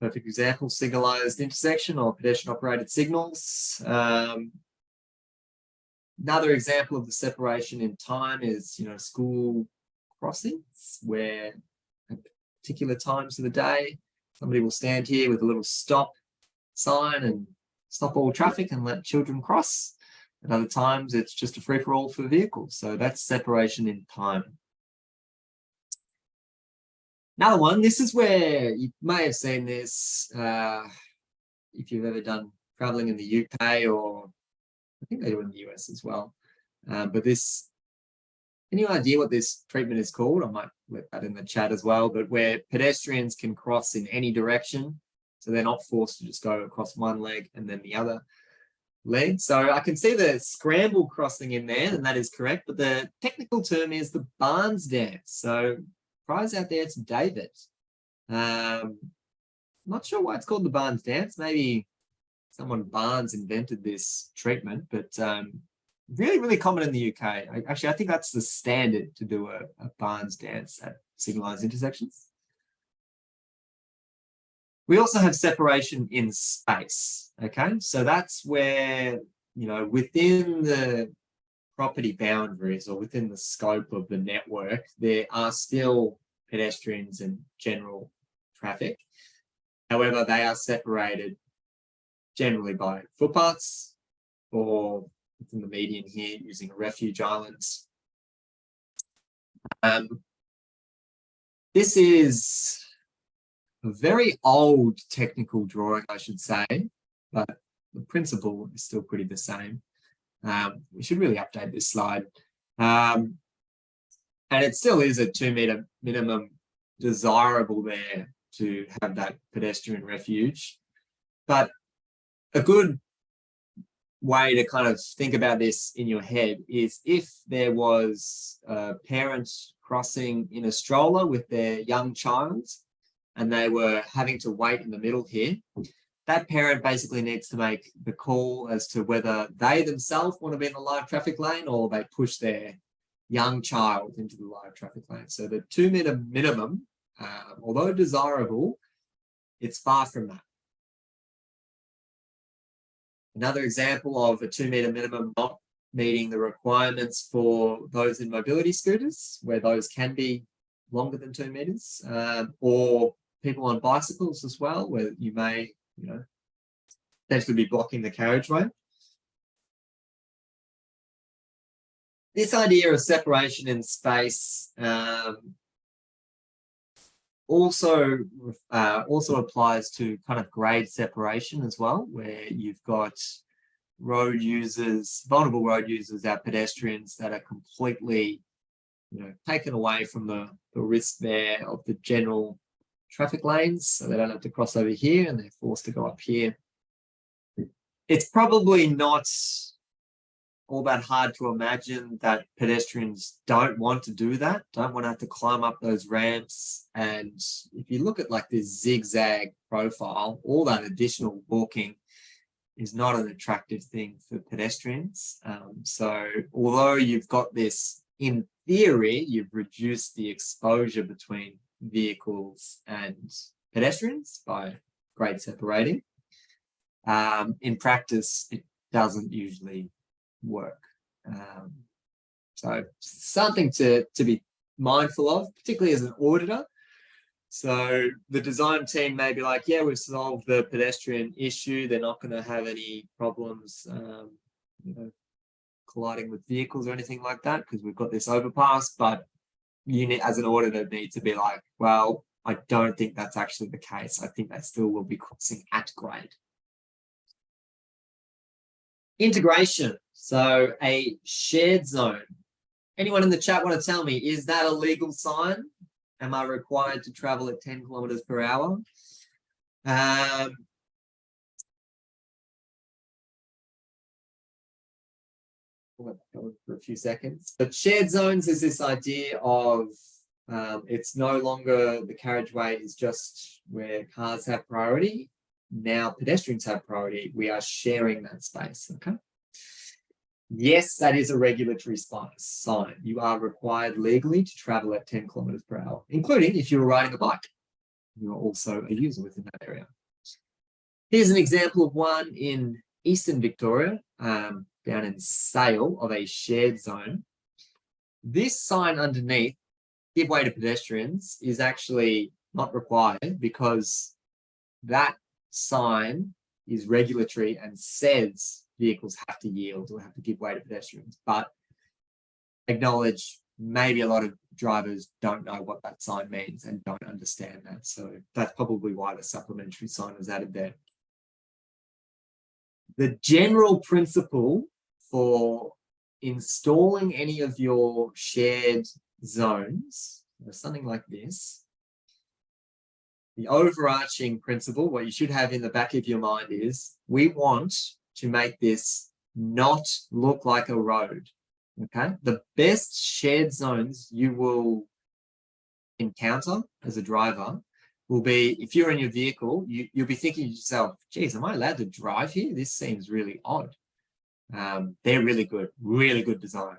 Perfect example, signalized intersection or pedestrian operated signals. Another example of the separation in time is, you know, school crossings, where at particular times of the day, somebody will stand here with a little stop sign and stop all traffic and let children cross. At other times, it's just a free-for-all for vehicles. So that's separation in time. Another one, this is where you may have seen this if you've ever done traveling in the UK, or I think they do it in the US as well. But this, any idea what this treatment is called? I might let that in the chat as well, but where pedestrians can cross in any direction. So they're not forced to just go across one leg and then the other leg. So I can see the scramble crossing in there, and that is correct. But the technical term is the Barnes dance. So prize out there to David. Not sure why it's called the Barnes dance. Maybe someone Barnes invented this treatment, but really, really common in the UK. Actually, I think that's the standard to do a Barnes dance at signalized intersections. We also have separation in space, okay? So that's where, you know, within the property boundaries or within the scope of the network, there are still pedestrians and general traffic. However, they are separated generally by footpaths or within the median here using a refuge island. This is a very old technical drawing, I should say, but the principle is still pretty the same. We should really update this slide. And it still is a 2 meter minimum desirable there to have that pedestrian refuge. But a good way to kind of think about this in your head is if there was a parent crossing in a stroller with their young child and they were having to wait in the middle here, that parent basically needs to make the call as to whether they themselves want to be in the live traffic lane or they push their young child into the live traffic lane. So the 2 meter minimum, although desirable, it's far from that. Another example of a 2 meter minimum not meeting the requirements for those in mobility scooters, where those can be longer than 2 meters, or people on bicycles as well, where you may, potentially be blocking the carriageway. This idea of separation in space also applies to kind of grade separation as well, where you've got road users, vulnerable road users, our pedestrians that are completely, taken away from the risk there of the general traffic lanes, so they don't have to cross over here and they're forced to go up here. It's probably not all that hard to imagine that pedestrians don't want to do that, don't want to have to climb up those ramps. And if you look at like this zigzag profile, all that additional walking is not an attractive thing for pedestrians. So although you've got this, in theory, you've reduced the exposure between vehicles and pedestrians by grade separating. In practice, it doesn't usually work. So something to be mindful of, particularly as an auditor. So the design team may be like, yeah, we've solved the pedestrian issue. They're not going to have any problems, colliding with vehicles or anything like that because we've got this overpass. But you need, as an auditor, need to be like, well, I don't think that's actually the case. I think they still will be crossing at grade. Integration. So a shared zone. Anyone in the chat want to tell me, is that a legal sign? Am I required to travel at 10 kilometers per hour? For a few seconds. But shared zones is this idea of it's no longer the carriageway is just where cars have priority. Now pedestrians have priority. We are sharing that space. Okay. Yes, that is a regulatory sign. You are required legally to travel at 10 kilometers per hour, including if you're riding a bike. You're also a user within that area. Here's an example of one in Eastern Victoria, down in Sale, of a shared zone. This sign underneath, give way to pedestrians, is actually not required because that sign is regulatory and says vehicles have to yield or have to give way to pedestrians, but acknowledge maybe a lot of drivers don't know what that sign means and don't understand that. So that's probably why the supplementary sign was added there. The general principle for installing any of your shared zones, something like this, the overarching principle, what you should have in the back of your mind is, we want to make this not look like a road, okay? The best shared zones you will encounter as a driver will be, if you're in your vehicle, you'll be thinking to yourself, geez, am I allowed to drive here? This seems really odd. They're really good design.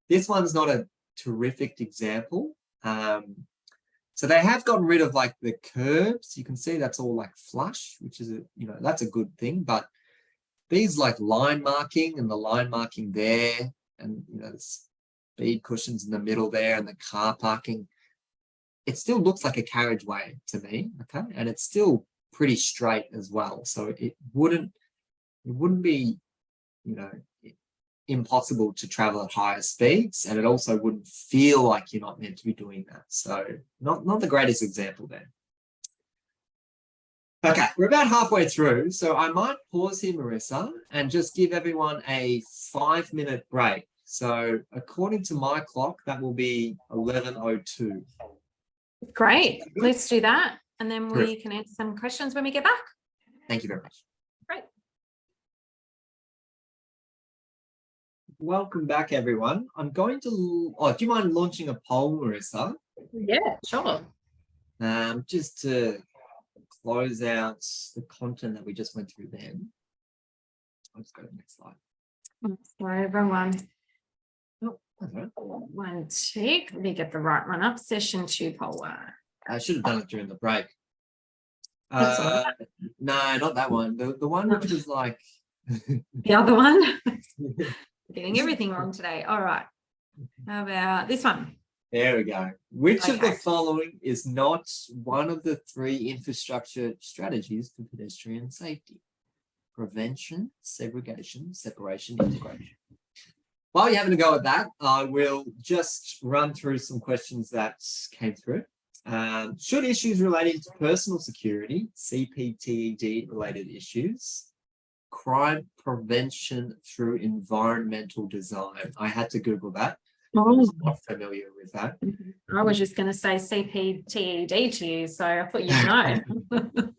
This one's not a terrific example. So they have gotten rid of like the curbs. You can see that's all like flush, which is, that's a good thing. But these like line marking and the line marking there and, the speed cushions in the middle there and the car parking, it still looks like a carriageway to me, okay? And it's still pretty straight as well. So it wouldn't be, impossible to travel at higher speeds, and it also wouldn't feel like you're not meant to be doing that. So not the greatest example there. Okay, we're about halfway through, so I might pause here, Marissa, and just give everyone a 5-minute break. So according to my clock, that will be 11:02. Great, let's do that. And then we Perfect. can answer some questions when we get back. Thank you very much. Great. Welcome back, everyone. I'm going to, do you mind launching a poll, Marissa? Yeah, sure. Just to close out the content that we just went through then. I'll just go to the next slide. Sorry, everyone. Oh, that's all right. One tick. Let me get the right one up. Session 2, poll 1. I should have done it during the break. That's all right. No, not that one. The one which was like The other one. Getting everything wrong today. All right. How about this one? There we go. Which of the Okay. following is not one of the 3 infrastructure strategies for pedestrian safety? Prevention, segregation, separation, integration. While you're having a go at that, I will just run through some questions that came through. Should issues relating to personal security, CPTED related issues, crime prevention through environmental design? I had to Google that. I was not familiar with that. I was just going to say CPTED to you, so I thought you'd know.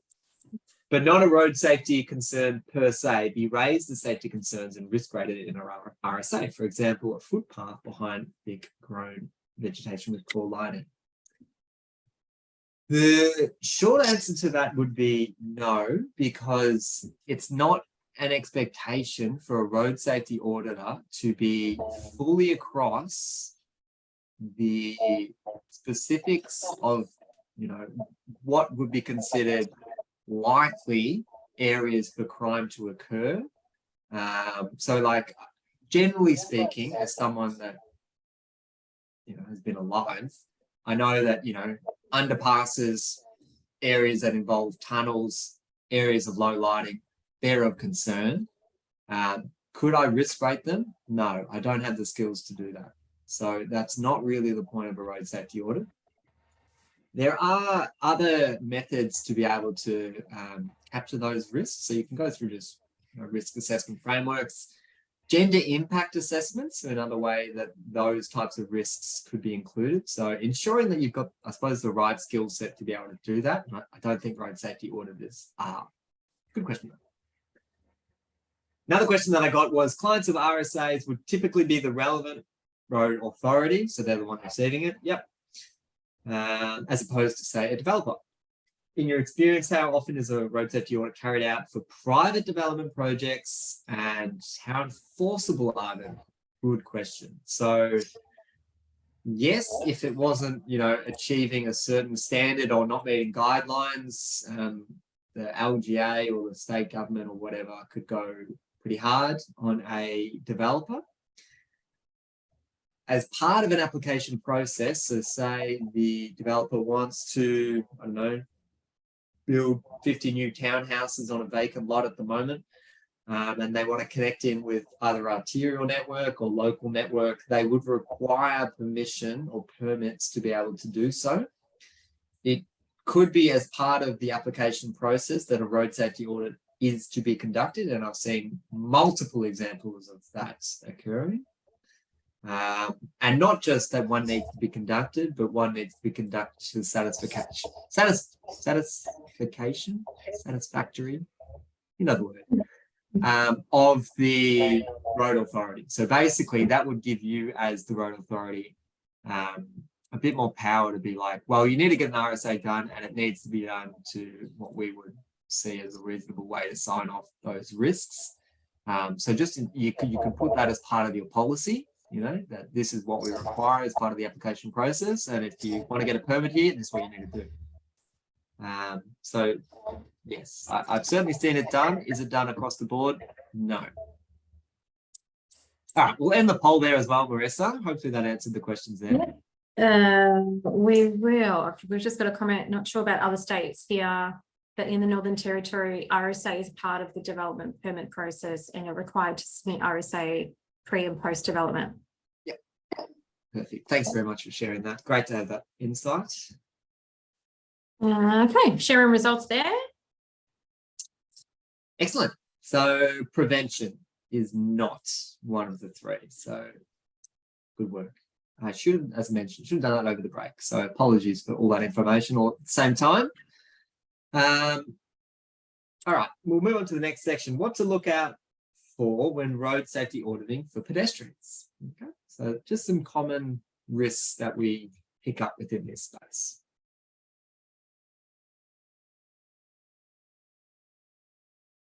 But not a road safety concern per se, be raised as safety concerns and risk rated in our RSA. For example, a footpath behind big grown vegetation with poor lighting. The short answer to that would be no, because it's not an expectation for a road safety auditor to be fully across the specifics of, what would be considered likely areas for crime to occur. So like, generally speaking, as someone that, has been alive, I know that, underpasses, areas that involve tunnels, areas of low lighting, they're of concern. Could I risk rate them? No, I don't have the skills to do that. So that's not really the point of a road safety audit. There are other methods to be able to capture those risks. So you can go through just risk assessment frameworks, gender impact assessments, so another way that those types of risks could be included. So ensuring that you've got, I suppose, the right skill set to be able to do that. And I don't think road safety auditors are. Good question. Another question that I got was, clients of RSAs would typically be the relevant road authority, so they're the one receiving it. Yep. As opposed to, say, a developer. In your experience, how often is a road safety audit carried out for private development projects, and how enforceable are they? Good question. So yes, if it wasn't, achieving a certain standard or not meeting guidelines, the LGA or the state government or whatever could go pretty hard on a developer. As part of an application process, so say the developer wants to, build 50 new townhouses on a vacant lot at the moment, and they want to connect in with either arterial network or local network, they would require permission or permits to be able to do so. It could be as part of the application process that a road safety audit is to be conducted, and I've seen multiple examples of that occurring. And not just that one needs to be conducted, but one needs to be conducted to satisfaction, satisfactory, the word, of the road authority. So basically that would give you, as the road authority, a bit more power to be like, well, you need to get an RSA done, and it needs to be done to what we would see as a reasonable way to sign off those risks. So just you can put that as part of your policy, that this is what we require as part of the application process. And if you want to get a permit here, this is what you need to do. So yes, I've certainly seen it done. Is it done across the board? No. All right, we'll end the poll there as well, Marissa. Hopefully that answered the questions there. We will. We've just got a comment, not sure about other states here, but in the Northern Territory, RSA is part of the development permit process, and you're required to submit RSA pre and post development. Perfect. Thanks very much for sharing that. Great to have that insight. Okay, sharing results there. Excellent. So prevention is not one of the three. So good work. I should, as mentioned, should have done that over the break. So apologies for all that information all at the same time. All right, we'll move on to the next section. What to look out for when road safety auditing for pedestrians. Okay, so just some common risks that we pick up within this space.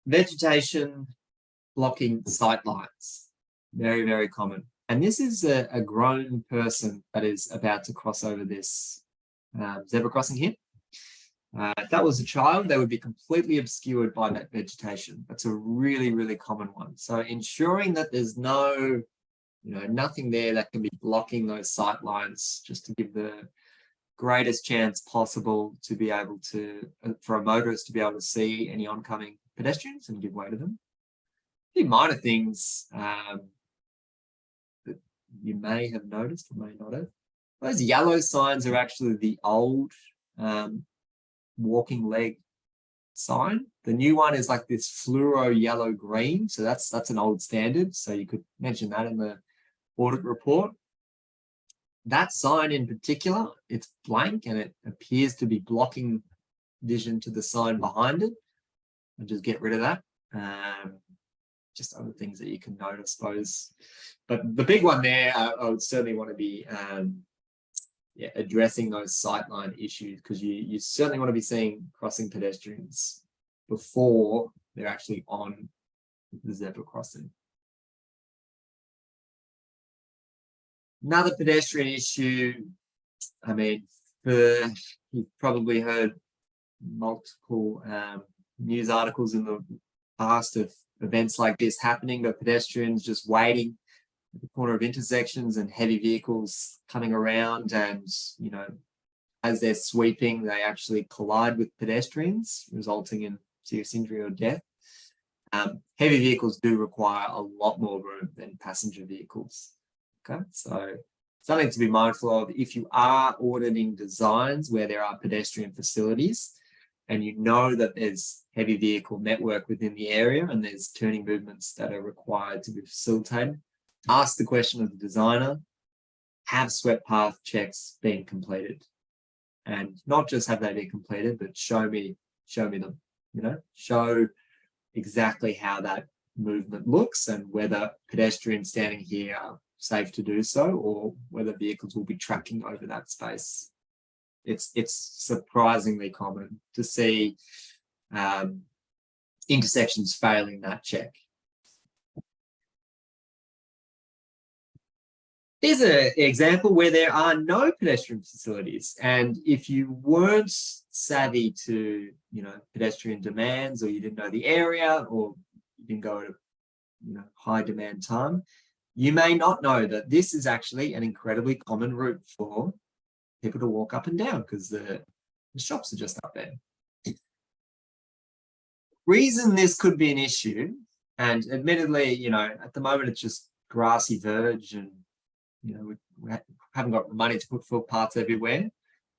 Vegetation blocking sight lines. Very, very common. And this is a grown person that is about to cross over this zebra crossing here. If that was a child, they would be completely obscured by that vegetation. That's a really, really common one. So ensuring that there's nothing there that can be blocking those sight lines, just to give the greatest chance possible to be able to, for a motorist to be able to see any oncoming pedestrians and give way to them. A few minor things that you may have noticed or may not have. Those yellow signs are actually the old walking leg sign. The new one is like this fluoro yellow green. So that's an old standard. So you could mention that in the audit report. That sign in particular, it's blank and it appears to be blocking vision to the sign behind it. I'll just get rid of that. Just other things that you can note, I suppose. But the big one there, I would certainly want to be addressing those sightline issues, because you certainly want to be seeing crossing pedestrians before they're actually on the zebra crossing. Another pedestrian issue, I mean, you've probably heard multiple news articles in the past of events like this happening, but pedestrians just waiting at the corner of intersections and heavy vehicles coming around, and as they're sweeping, they actually collide with pedestrians, resulting in serious injury or death. Heavy vehicles do require a lot more room than passenger vehicles. Okay, so something to be mindful of if you are auditing designs where there are pedestrian facilities and you know that there's heavy vehicle network within the area and there's turning movements that are required to be facilitated. Ask the question of the designer, have swept path checks been completed? And not just have they been completed, but show me them, show exactly how that movement looks and whether pedestrians standing here are safe to do so, or whether vehicles will be tracking over that space. It's surprisingly common to see intersections failing that check. Here's an example where there are no pedestrian facilities, and if you weren't savvy to pedestrian demands, or you didn't know the area, or you didn't go at a high demand time, you may not know that this is actually an incredibly common route for people to walk up and down, because the shops are just up there. Reason this could be an issue, and admittedly, at the moment it's just grassy verge, and we haven't got the money to put footpaths everywhere.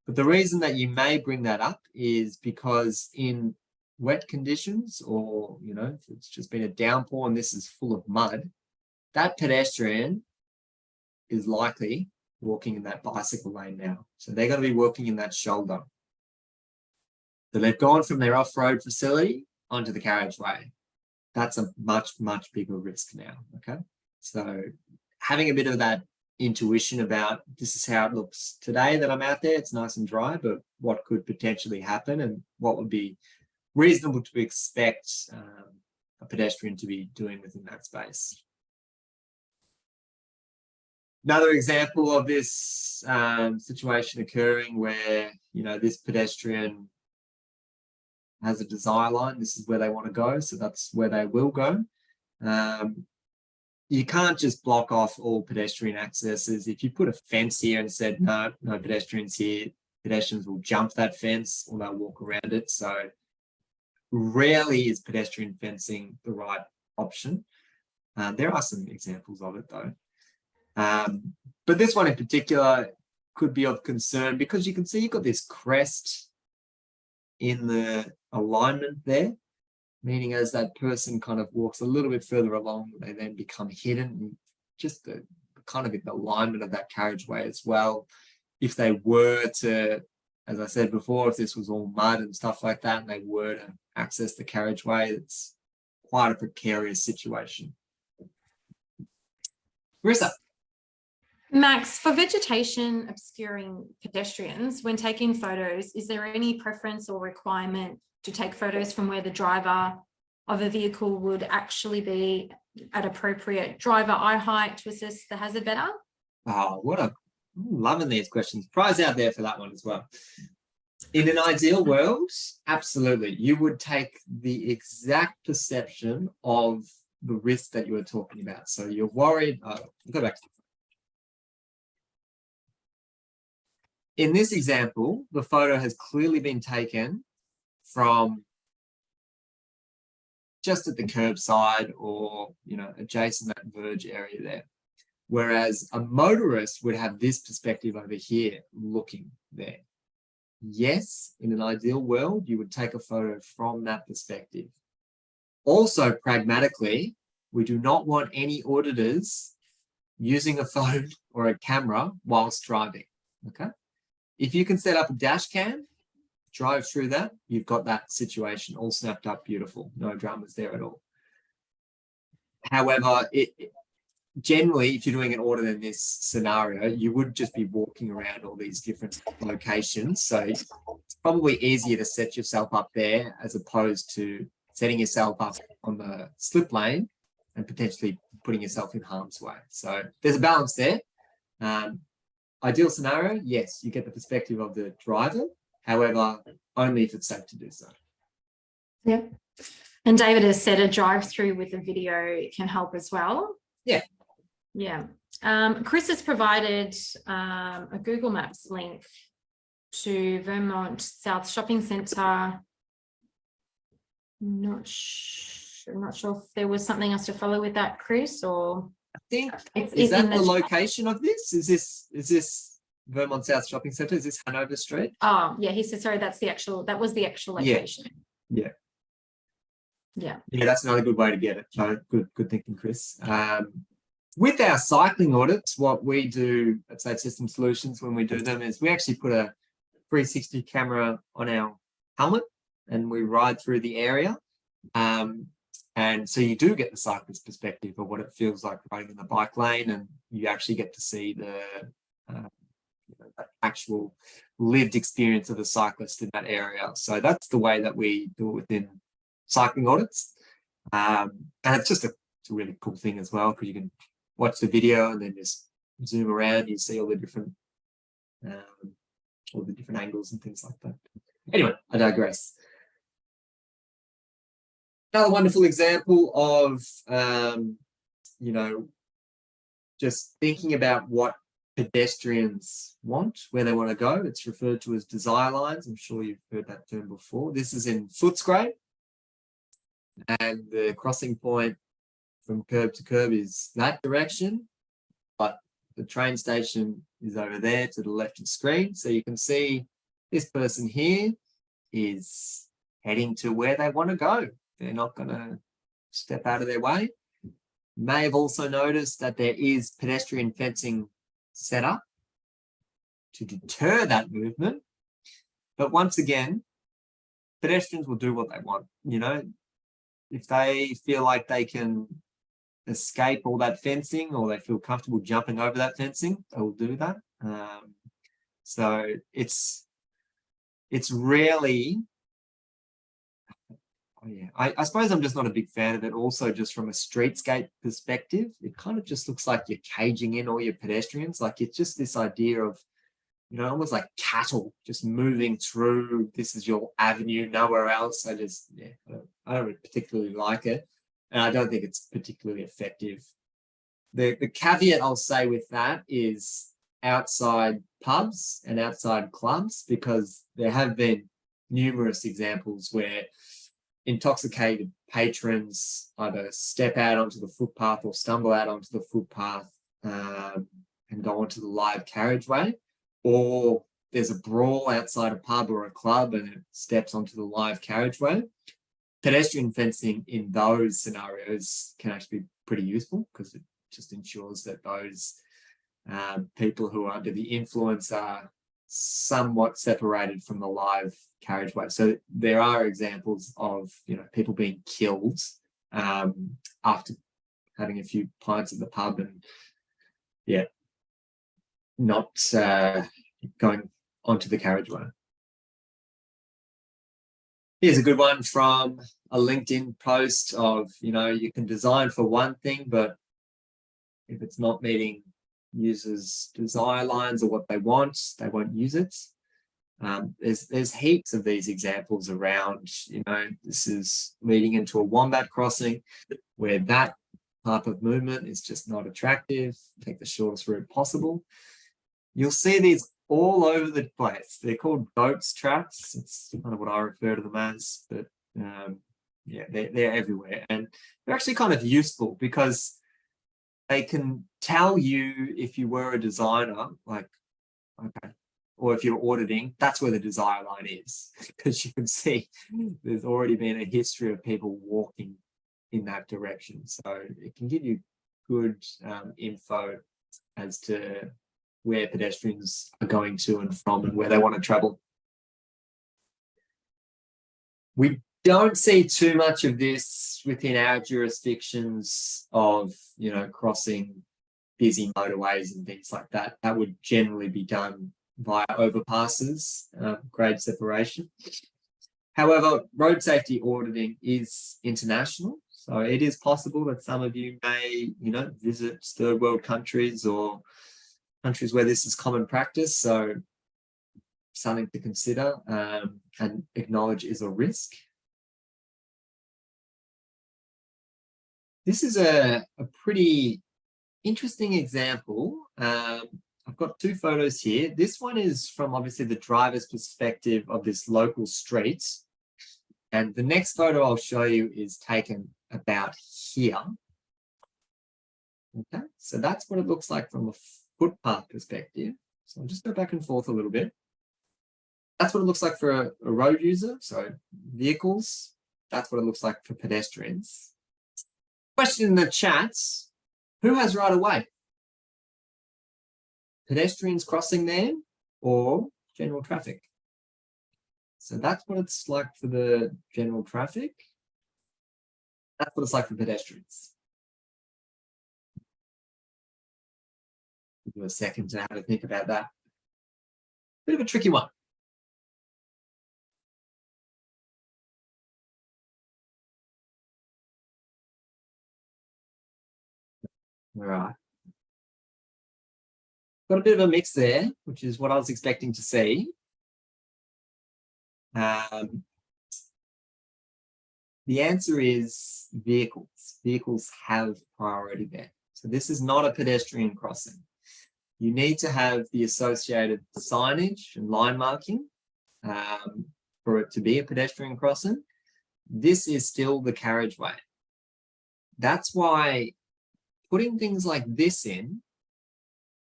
But the reason that you may bring that up is because in wet conditions, or if it's just been a downpour and this is full of mud, that pedestrian is likely walking in that bicycle lane now. So they're going to be walking in that shoulder. So they've gone from their off-road facility onto the carriageway. That's a much, much bigger risk now, okay? So having a bit of that intuition about this is how it looks today that I'm out there, it's nice and dry, but what could potentially happen and what would be reasonable to expect a pedestrian to be doing within that space. Another example of this situation occurring where, this pedestrian has a desire line. This is where they want to go, so that's where they will go. You can't just block off all pedestrian accesses. If you put a fence here and said, no pedestrians here, pedestrians will jump that fence or they'll walk around it. So rarely is pedestrian fencing the right option. There are some examples of it though. But this one in particular could be of concern because you can see you've got this crest in the alignment there, meaning as that person kind of walks a little bit further along, they then become hidden, and just the kind of in the alignment of that carriageway as well. If they were to, as I said before, if this was all mud and stuff like that, and they were to access the carriageway, it's quite a precarious situation. Marissa. Max, for vegetation obscuring pedestrians, when taking photos, is there any preference or requirement to take photos from where the driver of a vehicle would actually be at appropriate driver eye height to assess the hazard better? Oh, I'm loving these questions. Prize out there for that one as well. In an ideal world, absolutely. You would take the exact perception of the risk that you were talking about. So you're worried, go back to in this example, the photo has clearly been taken from just at the curbside or, you know, adjacent that verge area there. Whereas a motorist would have this perspective over here looking there. Yes, in an ideal world, you would take a photo from that perspective. Also, pragmatically, we do not want any auditors using a phone or a camera whilst driving, okay? If you can set up a dash cam, drive through that, you've got that situation all snapped up beautiful. No dramas there at all. However, generally, if you're doing an audit in this scenario, you would just be walking around all these different locations. So it's probably easier to set yourself up there as opposed to setting yourself up on the slip lane and potentially putting yourself in harm's way. So there's a balance there. Ideal scenario, yes, you get the perspective of the driver. However, only if it's safe to do so. Yeah. And David has said a drive-through with a video can help as well. Yeah. Yeah. Chris has provided a Google Maps link to Vermont South Shopping Centre. I'm not sure if there was something else to follow with that, Chris, or I think is that the location of this? Is this Vermont South Shopping Centre? Is this Hanover Street? Oh, yeah. He said, sorry, that was the actual location. Yeah. Yeah. Yeah, that's another good way to get it. So good thinking, Chris. With our cycling audits, what we do at Safe System Solutions when we do them is we actually put a 360 camera on our helmet and we ride through the area. And so you do get the cyclist perspective of what it feels like riding in the bike lane, and you actually get to see the actual lived experience of the cyclist in that area. So that's the way that we do it within cycling audits. And it's just a really cool thing as well, because you can watch the video and then just zoom around, you see all the different angles and things like that. Anyway, I digress. Another wonderful example of, just thinking about what pedestrians want, where they want to go. It's referred to as desire lines. I'm sure you've heard that term before. This is in Footscray. And the crossing point from curb to curb is that direction, but the train station is over there to the left of the screen. So you can see this person here is heading to where they want to go. They're not going to step out of their way. You may have also noticed that there is pedestrian fencing set up to deter that movement. But once again, pedestrians will do what they want. You know, if they feel like they can escape all that fencing, or they feel comfortable jumping over that fencing, they will do that. So it's rarely. Oh, yeah, I suppose I'm just not a big fan of it. Also, just from a streetscape perspective, it kind of just looks like you're caging in all your pedestrians. Like it's just this idea of, almost like cattle just moving through. This is your avenue, nowhere else. I don't particularly like it, and I don't think it's particularly effective. The caveat I'll say with that is outside pubs and outside clubs, because there have been numerous examples where intoxicated patrons either step out onto the footpath or stumble out onto the footpath and go onto the live carriageway, or there's a brawl outside a pub or a club and it steps onto the live carriageway. Pedestrian fencing in those scenarios can actually be pretty useful because it just ensures that those people who are under the influence are somewhat separated from the live carriageway. So there are examples of, you know, people being killed after having a few pints at the pub and, yeah, not going onto the carriageway. Here's a good one from a LinkedIn post of, you know, you can design for one thing, but if it's not meeting users' desire lines or what they want, they won't use it. There's heaps of these examples around. You know, this is leading into a wombat crossing where that type of movement is just not attractive. Take the shortest route possible. You'll see these all over the place. They're called goats traps. It's kind of what I refer to them as, but yeah, they're everywhere. And they're actually kind of useful because they can tell you, if you were a designer, like, okay, or if you're auditing, that's where the desire line is, because you can see there's already been a history of people walking in that direction. So it can give you good info as to where pedestrians are going to and from and where they want to travel. We don't see too much of this within our jurisdictions of, you know, crossing busy motorways and things like that. That would generally be done via overpasses, grade separation. However, road safety auditing is international. So it is possible that some of you may, you know, visit third world countries or countries where this is common practice. So something to consider and acknowledge is a risk. This is a pretty interesting example. I've got two photos here. This one is from obviously the driver's perspective of this local street. And the next photo I'll show you is taken about here. Okay, so that's what it looks like from a footpath perspective. So I'll just go back and forth a little bit. That's what it looks like for a road user, so vehicles. That's what it looks like for pedestrians. Question in the chat, who has right of way? Pedestrians crossing there or general traffic? So that's what it's like for the general traffic. That's what it's like for pedestrians. Give you a second to have a think about that. Bit of a tricky one. All right. Got a bit of a mix there, which is what I was expecting to see. The answer is vehicles. Vehicles have priority there. So this is not a pedestrian crossing. You need to have the associated signage and line marking for it to be a pedestrian crossing. This is still the carriageway. That's why putting things like this in,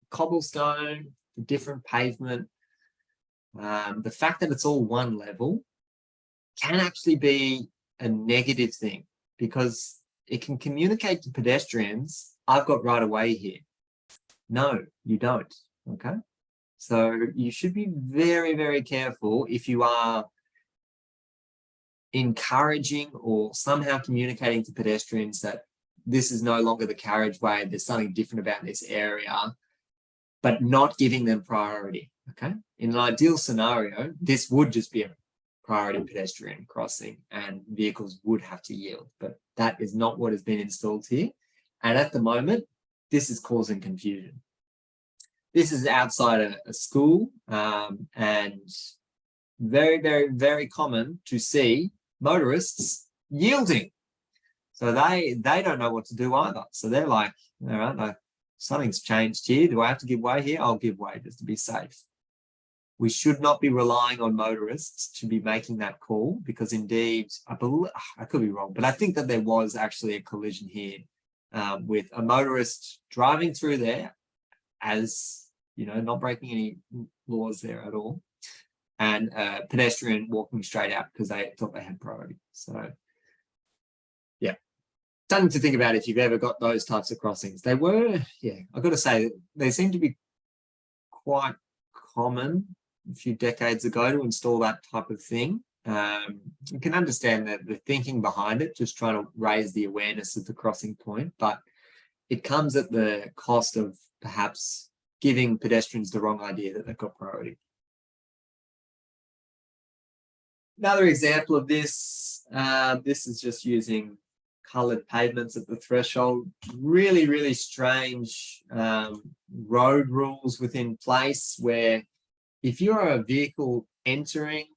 cobblestone, different pavement, the fact that it's all one level can actually be a negative thing because it can communicate to pedestrians, I've got right of way here. No, you don't, okay? So you should be very, very careful if you are encouraging or somehow communicating to pedestrians that this is no longer the carriageway, there's something different about this area, but not giving them priority, okay? In an ideal scenario, this would just be a priority pedestrian crossing and vehicles would have to yield, but that is not what has been installed here. And at the moment, this is causing confusion. This is outside a school and very, very, very common to see motorists yielding. So they don't know what to do either. So they're like, all right, like, something's changed here. Do I have to give way here? I'll give way just to be safe. we should not be relying on motorists to be making that call, because indeed, I believe, I could be wrong, but I think that there was actually a collision here with a motorist driving through there as, you know, not breaking any laws there at all, and a pedestrian walking straight out because they thought they had priority. So yeah, something to think about if you've ever got those types of crossings. They were, yeah, I've got to say, they seem to be quite common a few decades ago to install that type of thing. You can understand that the thinking behind it, just trying to raise the awareness of the crossing point, but it comes at the cost of perhaps giving pedestrians the wrong idea that they've got priority. Another example of this, this is just using coloured pavements at the threshold. Really, really strange road rules within place where if you're a vehicle entering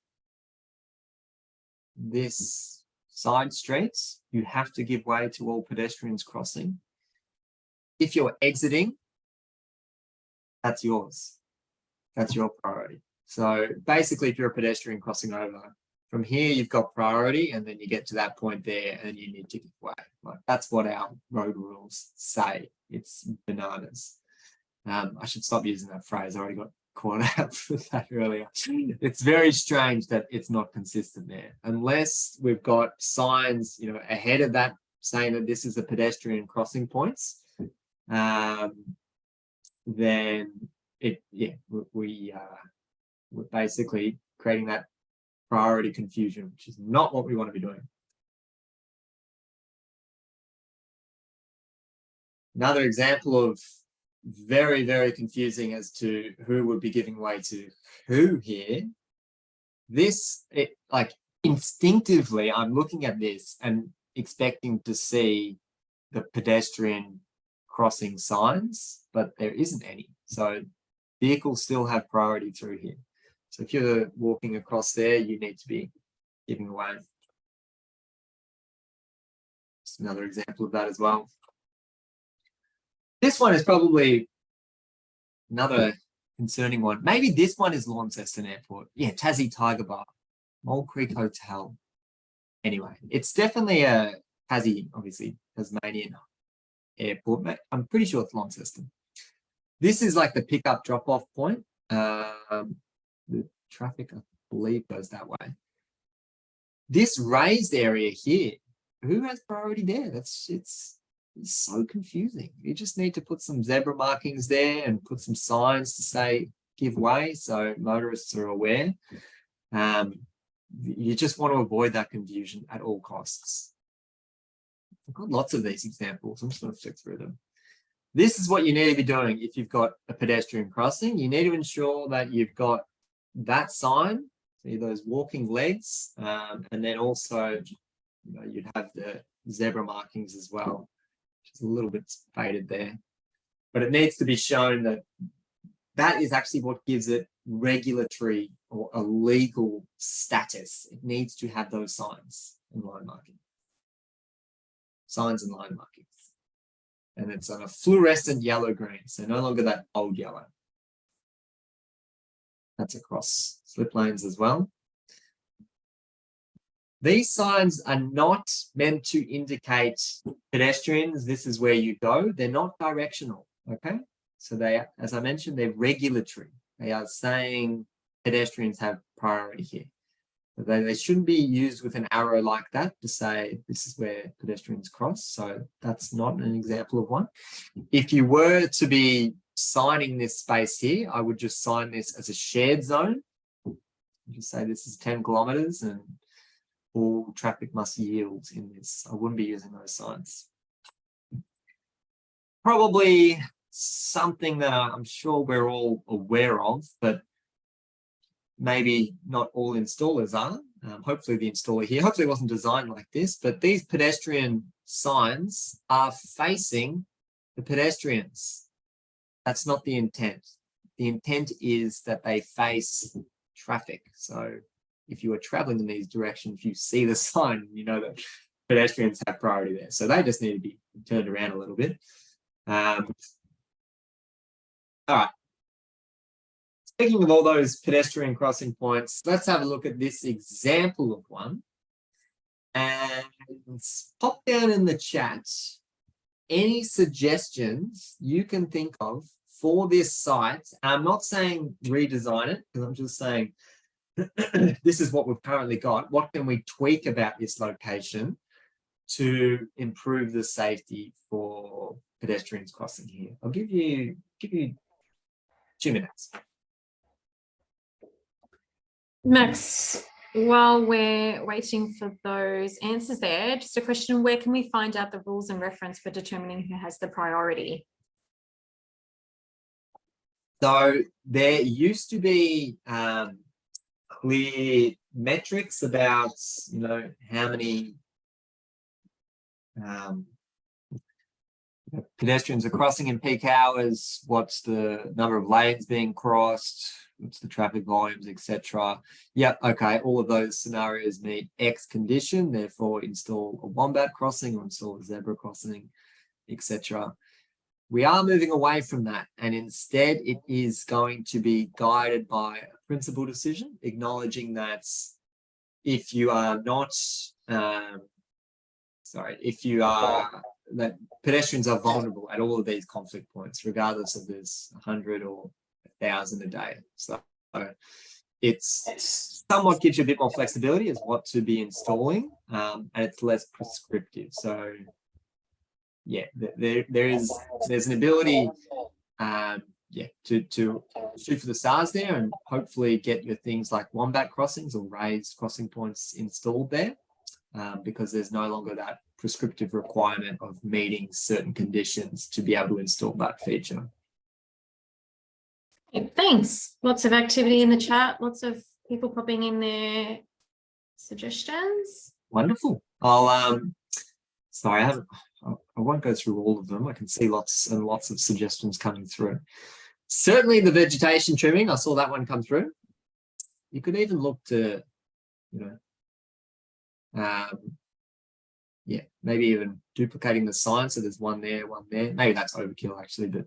this side streets, you have to give way to all pedestrians crossing. If you're exiting, that's yours. That's your priority. So basically, if you're a pedestrian crossing over, from here you've got priority, and then you get to that point there and you need to give way. Like, that's what our road rules say. It's bananas. I should stop using that phrase. I already got caught out for that earlier. It's very strange that it's not consistent there, unless we've got signs, you know, ahead of that saying that this is a pedestrian crossing points. Then we're basically creating that priority confusion, which is not what we want to be doing. Another example of very, very confusing as to who would be giving way to who here. This, like, instinctively, I'm looking at this and expecting to see the pedestrian crossing signs, but there isn't any. So vehicles still have priority through here. So if you're walking across there, you need to be giving way. Just another example of that as well. This one is probably another concerning one. Maybe this one is Launceston Airport. Yeah, Tassie Tiger Bar, Mole Creek Hotel. Anyway, it's definitely a Tassie, obviously, Tasmanian airport. I'm pretty sure it's Launceston. This is like the pickup drop-off point. The traffic, I believe, goes that way. This raised area here, who has priority there? It's so confusing. You just need to put some zebra markings there and put some signs to say give way so motorists are aware. You just want to avoid that confusion at all costs. I've got lots of these examples. I'm just going to flick through them. This is what you need to be doing if you've got a pedestrian crossing. You need to ensure that you've got that sign, see those walking legs, and then also, you know, you'd have the zebra markings as well, which is a little bit faded there. But it needs to be shown that that is actually what gives it regulatory or a legal status. It needs to have those signs and line marking. Signs and line markings. And it's on a fluorescent yellow-green, so no longer that old yellow. That's across slip lanes as well. These signs are not meant to indicate pedestrians, this is where you go. They're not directional, okay? So they, as I mentioned, they're regulatory. They are saying pedestrians have priority here. They shouldn't be used with an arrow like that to say this is where pedestrians cross. So that's not an example of one. If you were to be signing this space here, I would just sign this as a shared zone. Just say this is 10 kilometers and all traffic must yield in this. I wouldn't be using those signs. Probably something that I'm sure we're all aware of, but maybe not all installers are. Hopefully the installer here, hopefully it wasn't designed like this, but these pedestrian signs are facing the pedestrians. That's not the intent. The intent is that they face traffic. So if you are traveling in these directions, you see the sign, you know that pedestrians have priority there. So they just need to be turned around a little bit. All right. Speaking of all those pedestrian crossing points, let's have a look at this example of one. And pop down in the chat any suggestions you can think of for this site. I'm not saying redesign it, because I'm just saying this is what we've currently got. What can we tweak about this location to improve the safety for pedestrians crossing here? I'll give you 2 minutes. Max, while we're waiting for those answers there, just a question, where can we find out the rules and reference for determining who has the priority? So there used to be clear metrics about, how many pedestrians are crossing in peak hours, what's the number of lanes being crossed, what's the traffic volumes, etc. Yep, okay, all of those scenarios meet X condition, therefore install a wombat crossing or install a zebra crossing, etc. We are moving away from that, and instead it is going to be guided by a principal decision, acknowledging that if you are not, that pedestrians are vulnerable at all of these conflict points, regardless of there's 100 or 1,000 a day. So it's somewhat gives you a bit more flexibility as what to be installing, and it's less prescriptive. So yeah, there's an ability, to shoot for the stars there and hopefully get your things like wombat crossings or raised crossing points installed there, because there's no longer that prescriptive requirement of meeting certain conditions to be able to install that feature. Thanks. Lots of activity in the chat, lots of people popping in their suggestions. Wonderful. Sorry, I won't go through all of them. I can see lots and lots of suggestions coming through. Certainly the vegetation trimming, I saw that one come through. You could even look to, maybe even duplicating the sign. So there's one there, one there. Maybe that's overkill actually, but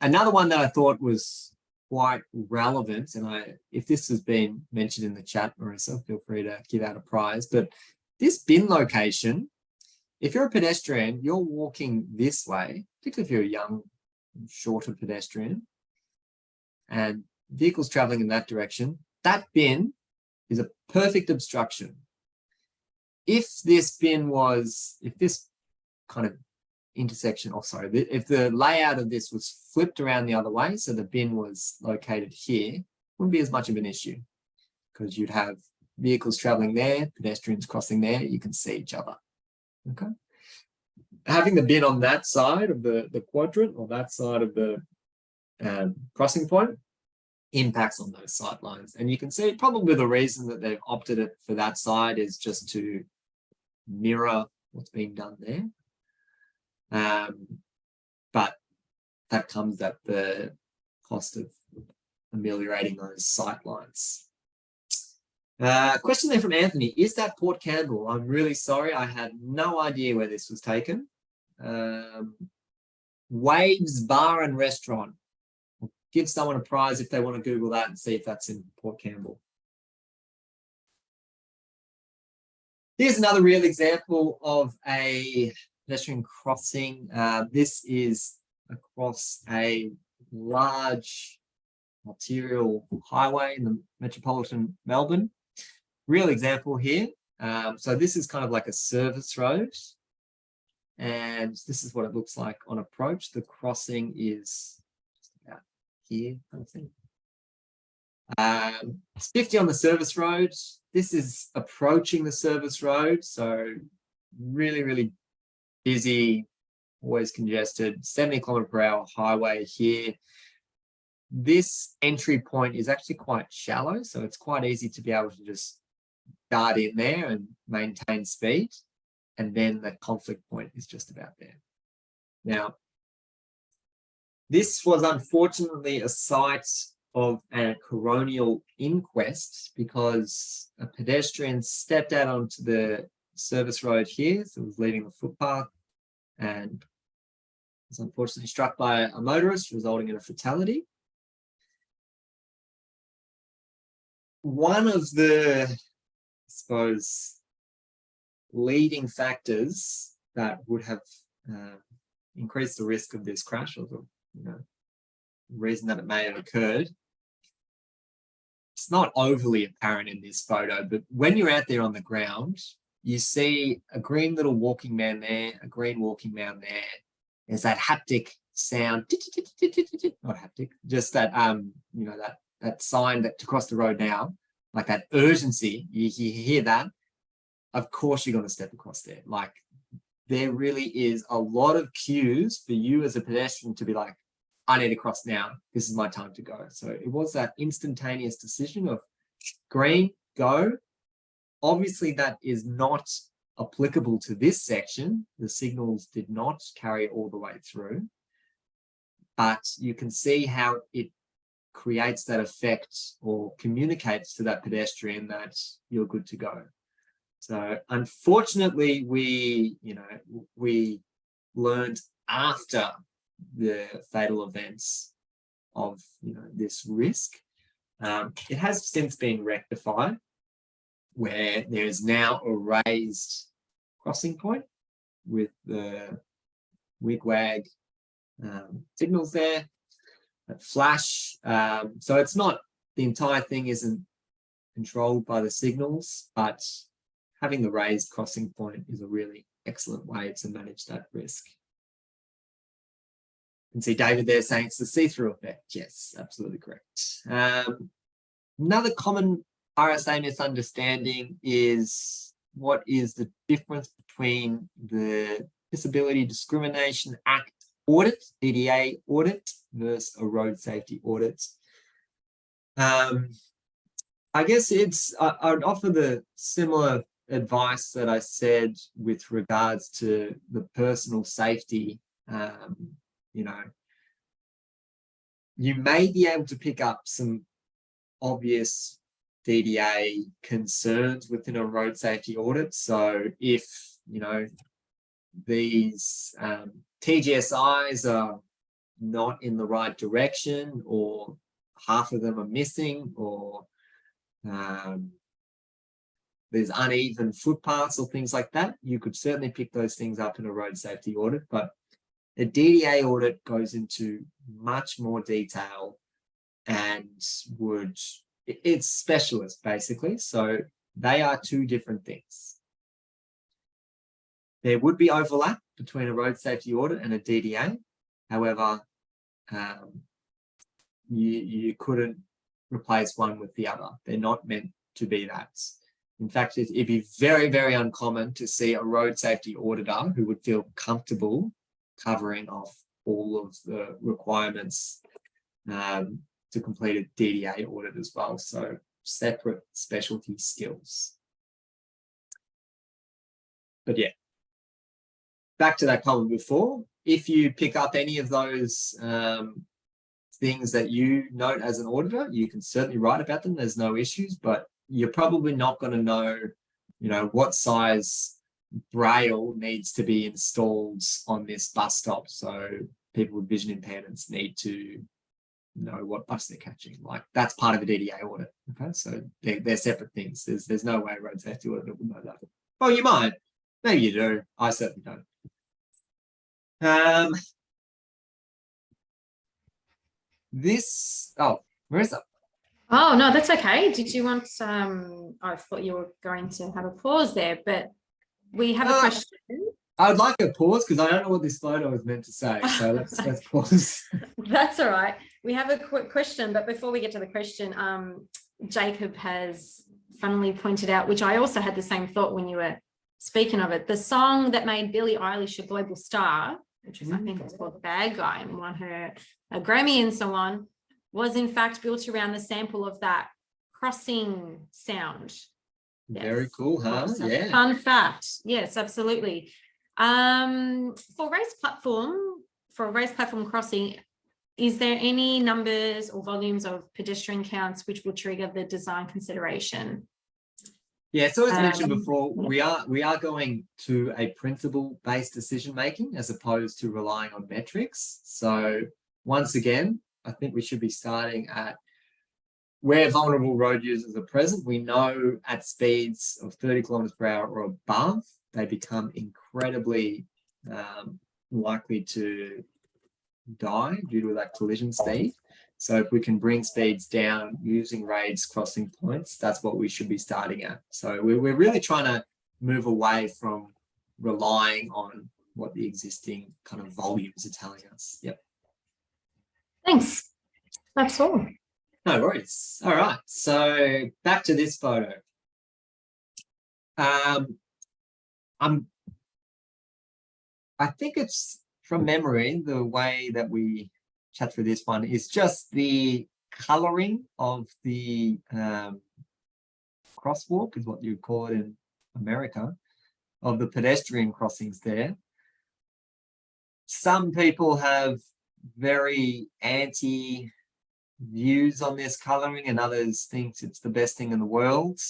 another one that I thought was quite relevant, and if this has been mentioned in the chat, Marissa, feel free to give out a prize, but this bin location, if you're a pedestrian, you're walking this way, particularly if you're a young, shorter pedestrian, and vehicles traveling in that direction, that bin is a perfect obstruction. If this kind of intersection, if the layout of this was flipped around the other way, so the bin was located here, wouldn't be as much of an issue, because you'd have vehicles traveling there, pedestrians crossing there, you can see each other. Okay. Having the bin on that side of the quadrant or that side of the crossing point impacts on those sight lines. And you can see probably the reason that they've opted it for that side is just to mirror what's being done there. But that comes at the cost of ameliorating those sight lines. Question there from Anthony, is that Port Campbell? I'm really sorry, I had no idea where this was taken. Waves Bar and Restaurant. I'll give someone a prize if they want to Google that and see if that's in Port Campbell. Here's another real example of a pedestrian crossing. This is across a large arterial highway in the metropolitan Melbourne. Real example here. So this is kind of like a service road, and this is what it looks like on approach. The crossing is just about here, kind of thing. It's 50 on the service road. This is approaching the service road, so really, really busy, always congested, 70 km/h highway here. This entry point is actually quite shallow, so it's quite easy to be able to just dart in there and maintain speed, and then the conflict point is just about there. Now, this was unfortunately a site of a coronial inquest because a pedestrian stepped out onto the service road here, so it was leaving the footpath, and was unfortunately struck by a motorist, resulting in a fatality. one of the, I suppose, leading factors that would have increased the risk of this crash, or the reason that it may have occurred, it's not overly apparent in this photo, but when you're out there on the ground, you see a green little walking man there, a green walking man there. There's that haptic sound, not haptic, just that that sign that to cross the road now, like that urgency. You hear that. Of course, you're going to step across there. Like, there really is a lot of cues for you as a pedestrian to be like, I need to cross now. This is my time to go. So it was that instantaneous decision of green, go. Obviously, that is not applicable to this section. The signals did not carry all the way through. But you can see how it creates that effect or communicates to that pedestrian that you're good to go. So unfortunately, we learned after the fatal events of this risk. It has since been rectified, where there is now a raised crossing point with the wig-wag signals there that flash. So it's not, the entire thing isn't controlled by the signals, but having the raised crossing point is a really excellent way to manage that risk. You can see David there saying it's the see-through effect. Yes, absolutely correct. Another common RSA misunderstanding is what is the difference between the Disability Discrimination Act audit, DDA audit, versus a road safety audit. I guess I would offer the similar advice that I said with regards to the personal safety. You may be able to pick up some obvious DDA concerns within a road safety audit. So if these TGSIs are not in the right direction, or half of them are missing, or there's uneven footpaths or things like that, you could certainly pick those things up in a road safety audit. But a DDA audit goes into much more detail and it's specialist basically. So they are two different things. There would be overlap between a road safety audit and a DDA. However, you couldn't replace one with the other. They're not meant to be that. In fact, it'd be very, very uncommon to see a road safety auditor who would feel comfortable covering off all of the requirements to complete a DDA audit as well. So separate specialty skills. But yeah, back to that comment before, if you pick up any of those things that you note as an auditor, you can certainly write about them. There's no issues, but you're probably not going to know, what size braille needs to be installed on this bus stop. So people with vision impairments need to know what bus they're catching. Like, that's part of a DDA audit. Okay, so they're separate things. There's no way a road safety auditor would know that. Well, you might. Maybe you do. I certainly don't. Marissa. Oh, no, that's okay. Did you want I thought you were going to have a pause there, but we have a question. I would like a pause because I don't know what this photo is meant to say. So let's pause. That's all right. We have a quick question, but before we get to the question, Jacob has funnily pointed out, which I also had the same thought when you were speaking of it, the song that made Billie Eilish a global star, which was, I think it was called The Bad Guy, and won her a Grammy and so on, was in fact built around the sample of that crossing sound. Yes. Very cool, huh? Yeah. Fun fact. Yes, absolutely. For a raised platform crossing, is there any numbers or volumes of pedestrian counts which will trigger the design consideration? Yeah, so as mentioned before, we are going to a principle-based decision making as opposed to relying on metrics. So once again, I think we should be starting at where vulnerable road users are present, we know at speeds of 30 kilometers per hour or above, they become incredibly likely to die due to that collision speed. So if we can bring speeds down using RAID's crossing points, that's what we should be starting at. So we're really trying to move away from relying on what the existing kind of volumes are telling us. Yep. Thanks. That's all. No worries. All right. So back to this photo. I think it's from memory, the way that we chat through this one is just the coloring of the crosswalk is what you call it in America, of the pedestrian crossings there. Some people have very anti views on this coloring and others think it's the best thing in the world.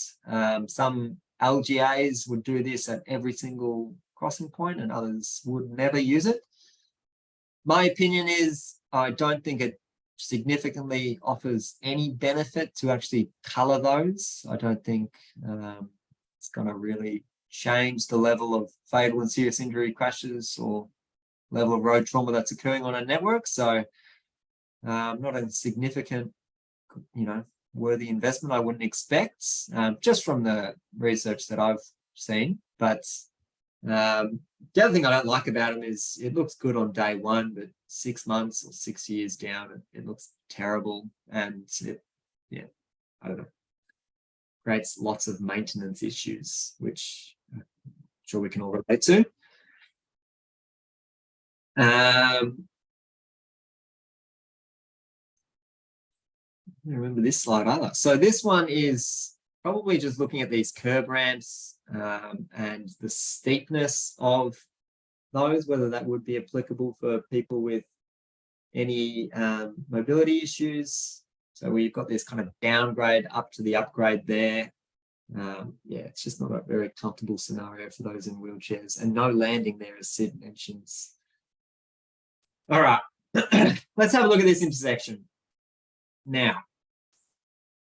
Some LGAs would do this at every single crossing point and others would never use it. My opinion is I don't think it significantly offers any benefit to actually color those. I don't think it's going to really change the level of fatal and serious injury crashes or level of road trauma that's occurring on a network. So not a significant, worthy investment I wouldn't expect, just from the research that I've seen. But the other thing I don't like about them is it looks good on day one, but 6 months or 6 years down, it looks terrible. And I don't know, creates lots of maintenance issues, which I'm sure we can all relate to. I don't remember this slide either. So this one is probably just looking at these curb ramps and the steepness of those, whether that would be applicable for people with any mobility issues. So we've got this kind of downgrade up to the upgrade there. It's just not a very comfortable scenario for those in wheelchairs, and no landing there, as Sid mentions. All right, let's have a look at this intersection. Now,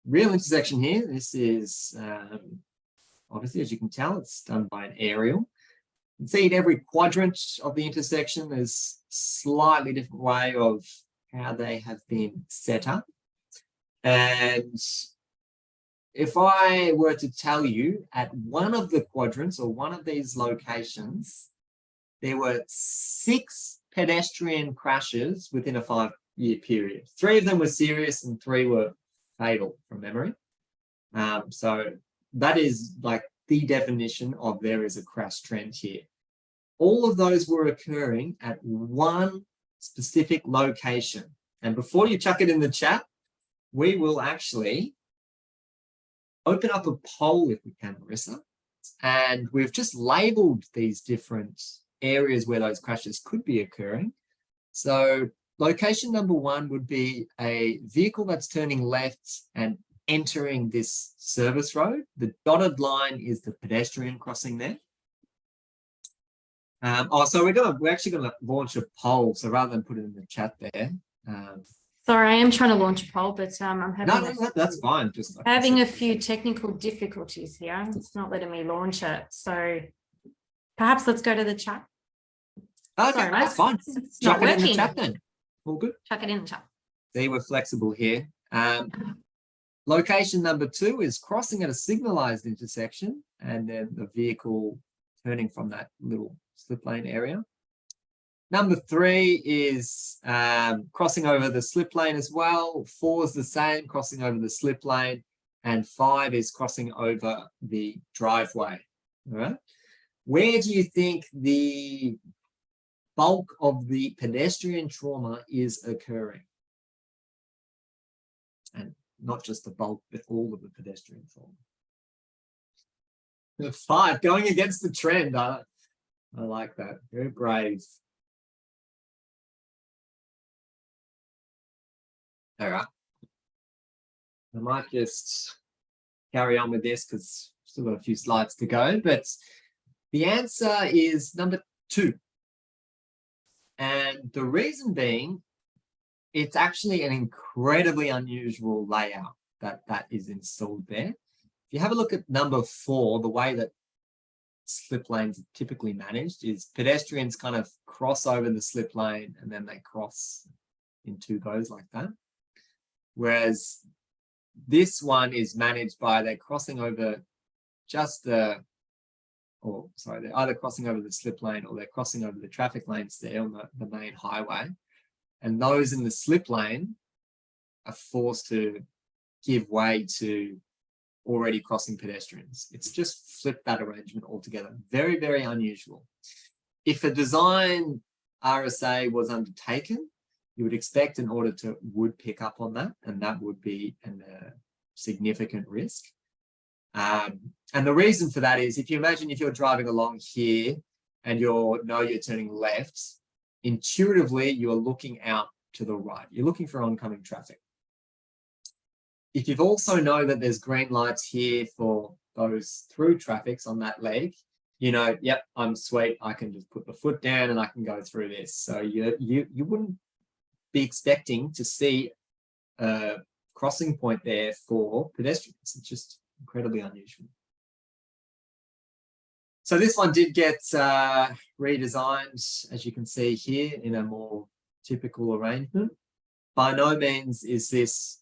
real intersection here. This is obviously, as you can tell, it's done by an aerial. You can see in every quadrant of the intersection, there's slightly different way of how they have been set up. And if I were to tell you at one of the quadrants or one of these locations, there were 6 pedestrian crashes within a 5-year period. 3 of them were serious and 3 were fatal from memory. So that is like the definition of there is a crash trend here. All of those were occurring at one specific location. And before you chuck it in the chat, we will actually open up a poll if we can, Marissa. And we've just labeled these different areas where those crashes could be occurring. So location number 1 would be a vehicle that's turning left and entering this service road. The dotted line is the pedestrian crossing there. So we're actually gonna launch a poll. So rather than put it in the chat there. Sorry, I am trying to launch a poll, but I'm having that's fine. Just having a few technical difficulties here. It's not letting me launch it. So perhaps let's go to the chat. Okay, sorry, that's fine. Chuck it in the chat then. All good. Chuck it in the chat. See, we're flexible here. Location number 2 is crossing at a signalized intersection and then the vehicle turning from that little slip lane area. Number 3 is crossing over the slip lane as well. 4 is the same, crossing over the slip lane. And 5 is crossing over the driveway. All right. Where do you think the bulk of the pedestrian trauma is occurring? And not just the bulk, but all of the pedestrian trauma. 5, going against the trend. I like that. Very brave. All right. I might just carry on with this because we've still got a few slides to go, but the answer is number 2. And the reason being, it's actually an incredibly unusual layout. that is installed there. If you have a look at number 4, the way that slip lanes are typically managed is pedestrians kind of cross over the slip lane and then they cross in 2 goes like that. Whereas this one is managed by they're crossing over just they're either crossing over the slip lane or they're crossing over the traffic lanes there on the main highway. And those in the slip lane are forced to give way to already crossing pedestrians. It's just flipped that arrangement altogether. Very, very unusual. If a design RSA was undertaken, you would expect an auditor would pick up on that, and that would be a significant risk. And the reason for that is, if you imagine if you're driving along here and you're turning left, intuitively you're looking out to the right. You're looking for oncoming traffic. If you also know that there's green lights here for those through traffics on that leg, you know, yep, I'm sweet. I can just put the foot down and I can go through this. So you wouldn't be expecting to see a crossing point there for pedestrians. It's just incredibly unusual. So this one did get redesigned, as you can see here, in a more typical arrangement. By no means is this,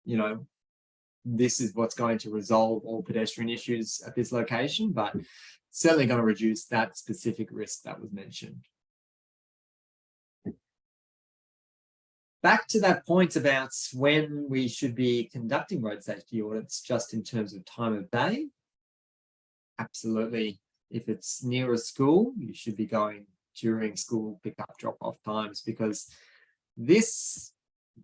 you know, this is what's going to resolve all pedestrian issues at this location, but certainly going to reduce that specific risk that was mentioned. Back to that point about when we should be conducting road safety audits, just in terms of time of day. Absolutely. If it's near a school, you should be going during school pickup drop-off times, because this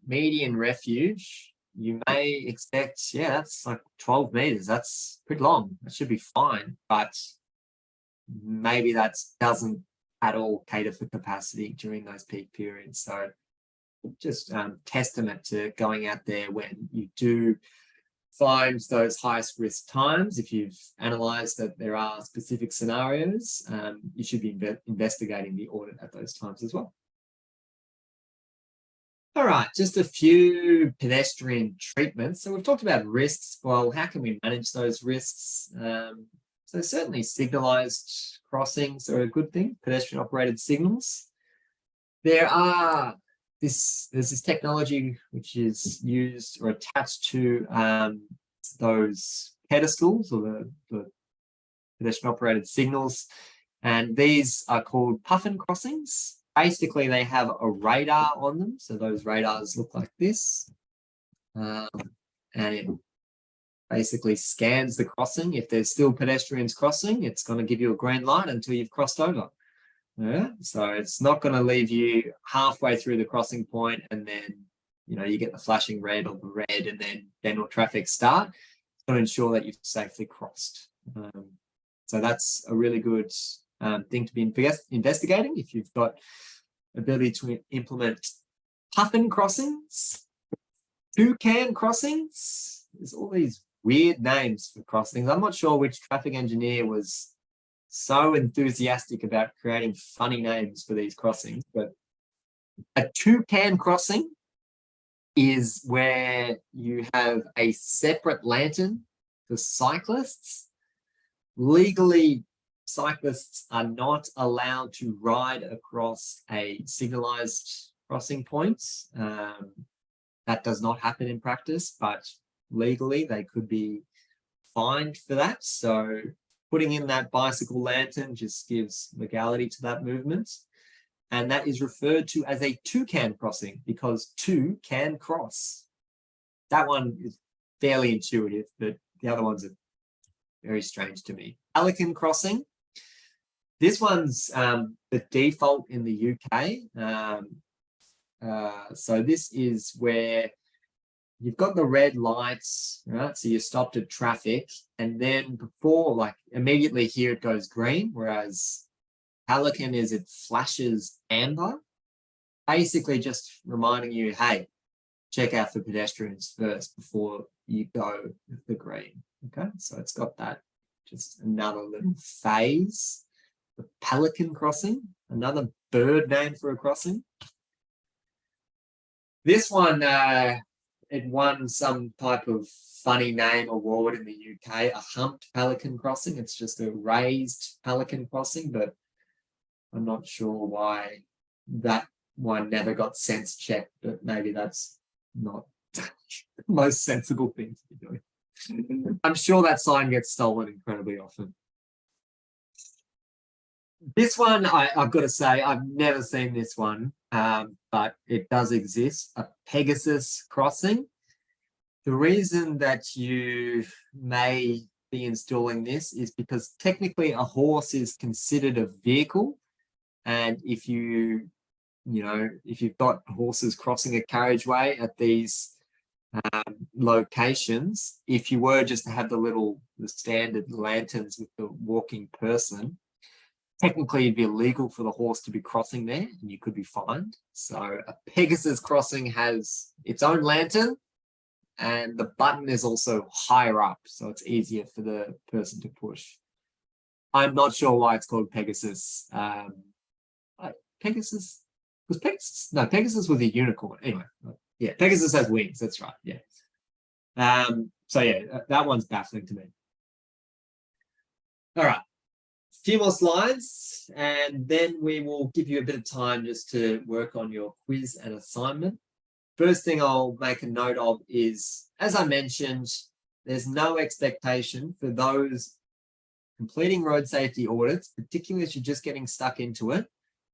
median refuge, you may expect, yeah, that's like 12 meters. That's pretty long. That should be fine. But maybe that doesn't at all cater for capacity during those peak periods. So just testament to going out there when you do find those highest risk times. If you've analysed that there are specific scenarios, you should be investigating the audit at those times as well. All right, just a few pedestrian treatments. So we've talked about risks. Well, how can we manage those risks? So certainly signalised crossings are a good thing, pedestrian operated signals. There's this technology which is used or attached to those pedestals or the pedestrian operated signals, and these are called puffin crossings. Basically, they have a radar on them, so those radars look like this, and it basically scans the crossing. If there's still pedestrians crossing, it's going to give you a green light until you've crossed over. Yeah, so it's not going to leave you halfway through the crossing point and then, you know, you get the flashing red or the red and then general traffic start. It's going to ensure that you've safely crossed. So that's a really good thing to be investigating if you've got ability to implement puffin crossings, toucan crossings. There's all these weird names for crossings. I'm not sure which traffic engineer was so enthusiastic about creating funny names for these crossings, but a toucan crossing is where you have a separate lantern for cyclists. Legally, cyclists are not allowed to ride across a signalized crossing point. That does not happen in practice, but legally they could be fined for that. So putting in that bicycle lantern just gives legality to that movement. And that is referred to as a toucan crossing because two can cross. That one is fairly intuitive, but the other ones are very strange to me. Pelican crossing. This one's the default in the UK. So this is where you've got the red lights, right? So you stopped at traffic, and then before, like immediately here it goes green, whereas Pelican is it flashes amber, basically just reminding you, hey, check out for pedestrians first before you go with the green. Okay, so it's got that, just another little phase. The Pelican crossing, another bird name for a crossing. This one, it won some type of funny name award in the UK, a humped pelican crossing. It's just a raised pelican crossing, but I'm not sure why that one never got sense checked, but maybe that's not the most sensible thing to be doing. I'm sure that sign gets stolen incredibly often. This one, I've got to say, I've never seen this one, but it does exist, a Pegasus crossing. The reason that you may be installing this is because technically a horse is considered a vehicle. And if you've got horses crossing a carriageway at these locations, if you were just to have the standard lanterns with the walking person, technically it'd be illegal for the horse to be crossing there and you could be fined. So a Pegasus crossing has its own lantern and the button is also higher up, so it's easier for the person to push. I'm not sure why it's called Pegasus. Pegasus was a unicorn. Anyway, yeah, Pegasus has wings. That's right. Yeah. So yeah, that one's baffling to me. All right, a few more slides, and then we will give you a bit of time just to work on your quiz and assignment. First thing I'll make a note of is, as I mentioned, there's no expectation for those completing road safety audits, particularly as you're just getting stuck into it,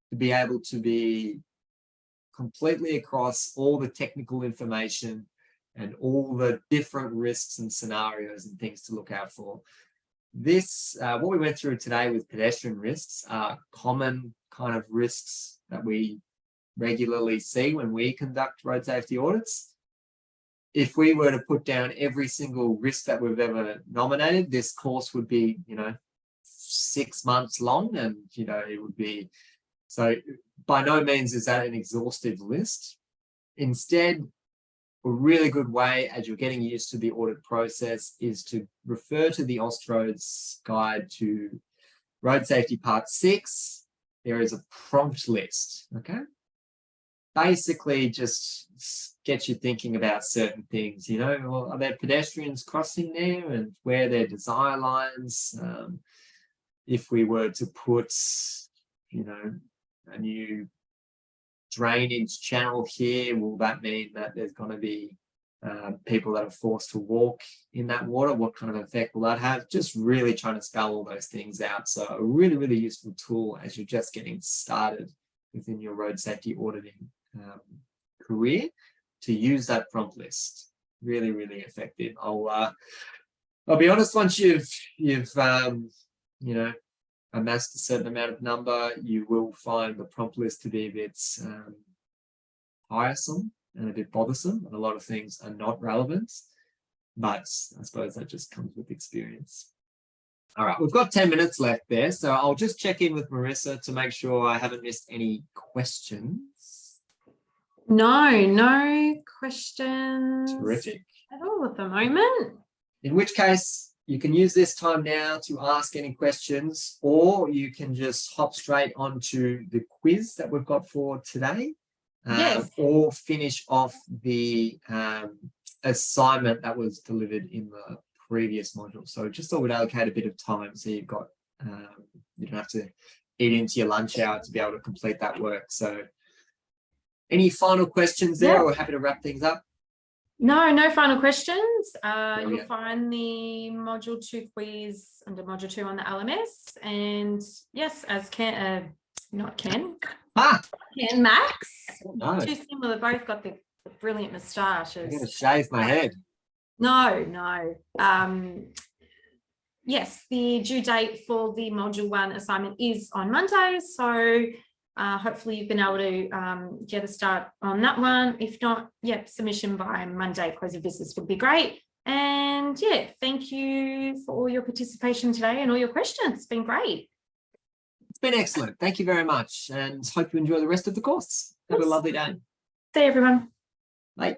to be able to be completely across all the technical information and all the different risks and scenarios and things to look out for. This, what we went through today with pedestrian risks are common kind of risks that we regularly see when we conduct road safety audits. If we were to put down every single risk that we've ever nominated, this course would be, 6 months long, and, it would be, so by no means is that an exhaustive list. Instead, a really good way as you're getting used to the audit process is to refer to the Austroads guide to Road Safety Part 6. There is a prompt list, okay? Basically just get you thinking about certain things, well, are there pedestrians crossing there and where their desire lines? If we were to put, a new drainage channel here, will that mean that there's going to be people that are forced to walk in that water? What kind of effect will that have? Just really trying to spell all those things out. So a really, really useful tool as you're just getting started within your road safety auditing career, to use that prompt list. Really, really effective. I'll be honest, once you've amassed a certain amount of number, you will find the prompt list to be a bit tiresome and a bit bothersome, and a lot of things are not relevant, but I suppose that just comes with experience. All right, we've got 10 minutes left there, so I'll just check in with Marissa to make sure I haven't missed any questions. No questions. Terrific. At all at the moment. In which case, you can use this time now to ask any questions, or you can just hop straight onto the quiz that we've got for today, Yes. or finish off the assignment that was delivered in the previous module. So just thought we'd allocate a bit of time so you've got, you don't have to eat into your lunch hour to be able to complete that work. So any final questions there? Yeah. We're happy to wrap things up. No final questions. Brilliant. You'll find the module 2 quiz under module 2 on the LMS. And yes, as Ken, Max, No, too similar, both got the brilliant I'm moustaches. going to shave my head. No. Yes, the due date for the module 1 assignment is on Monday. So hopefully you've been able to get a start on that one. If not, submission by Monday, close of business would be great. And thank you for all your participation today and all your questions. It's been great. It's been excellent. Thank you very much, and hope you enjoy the rest of the course. Have a lovely day. See you, everyone. Bye.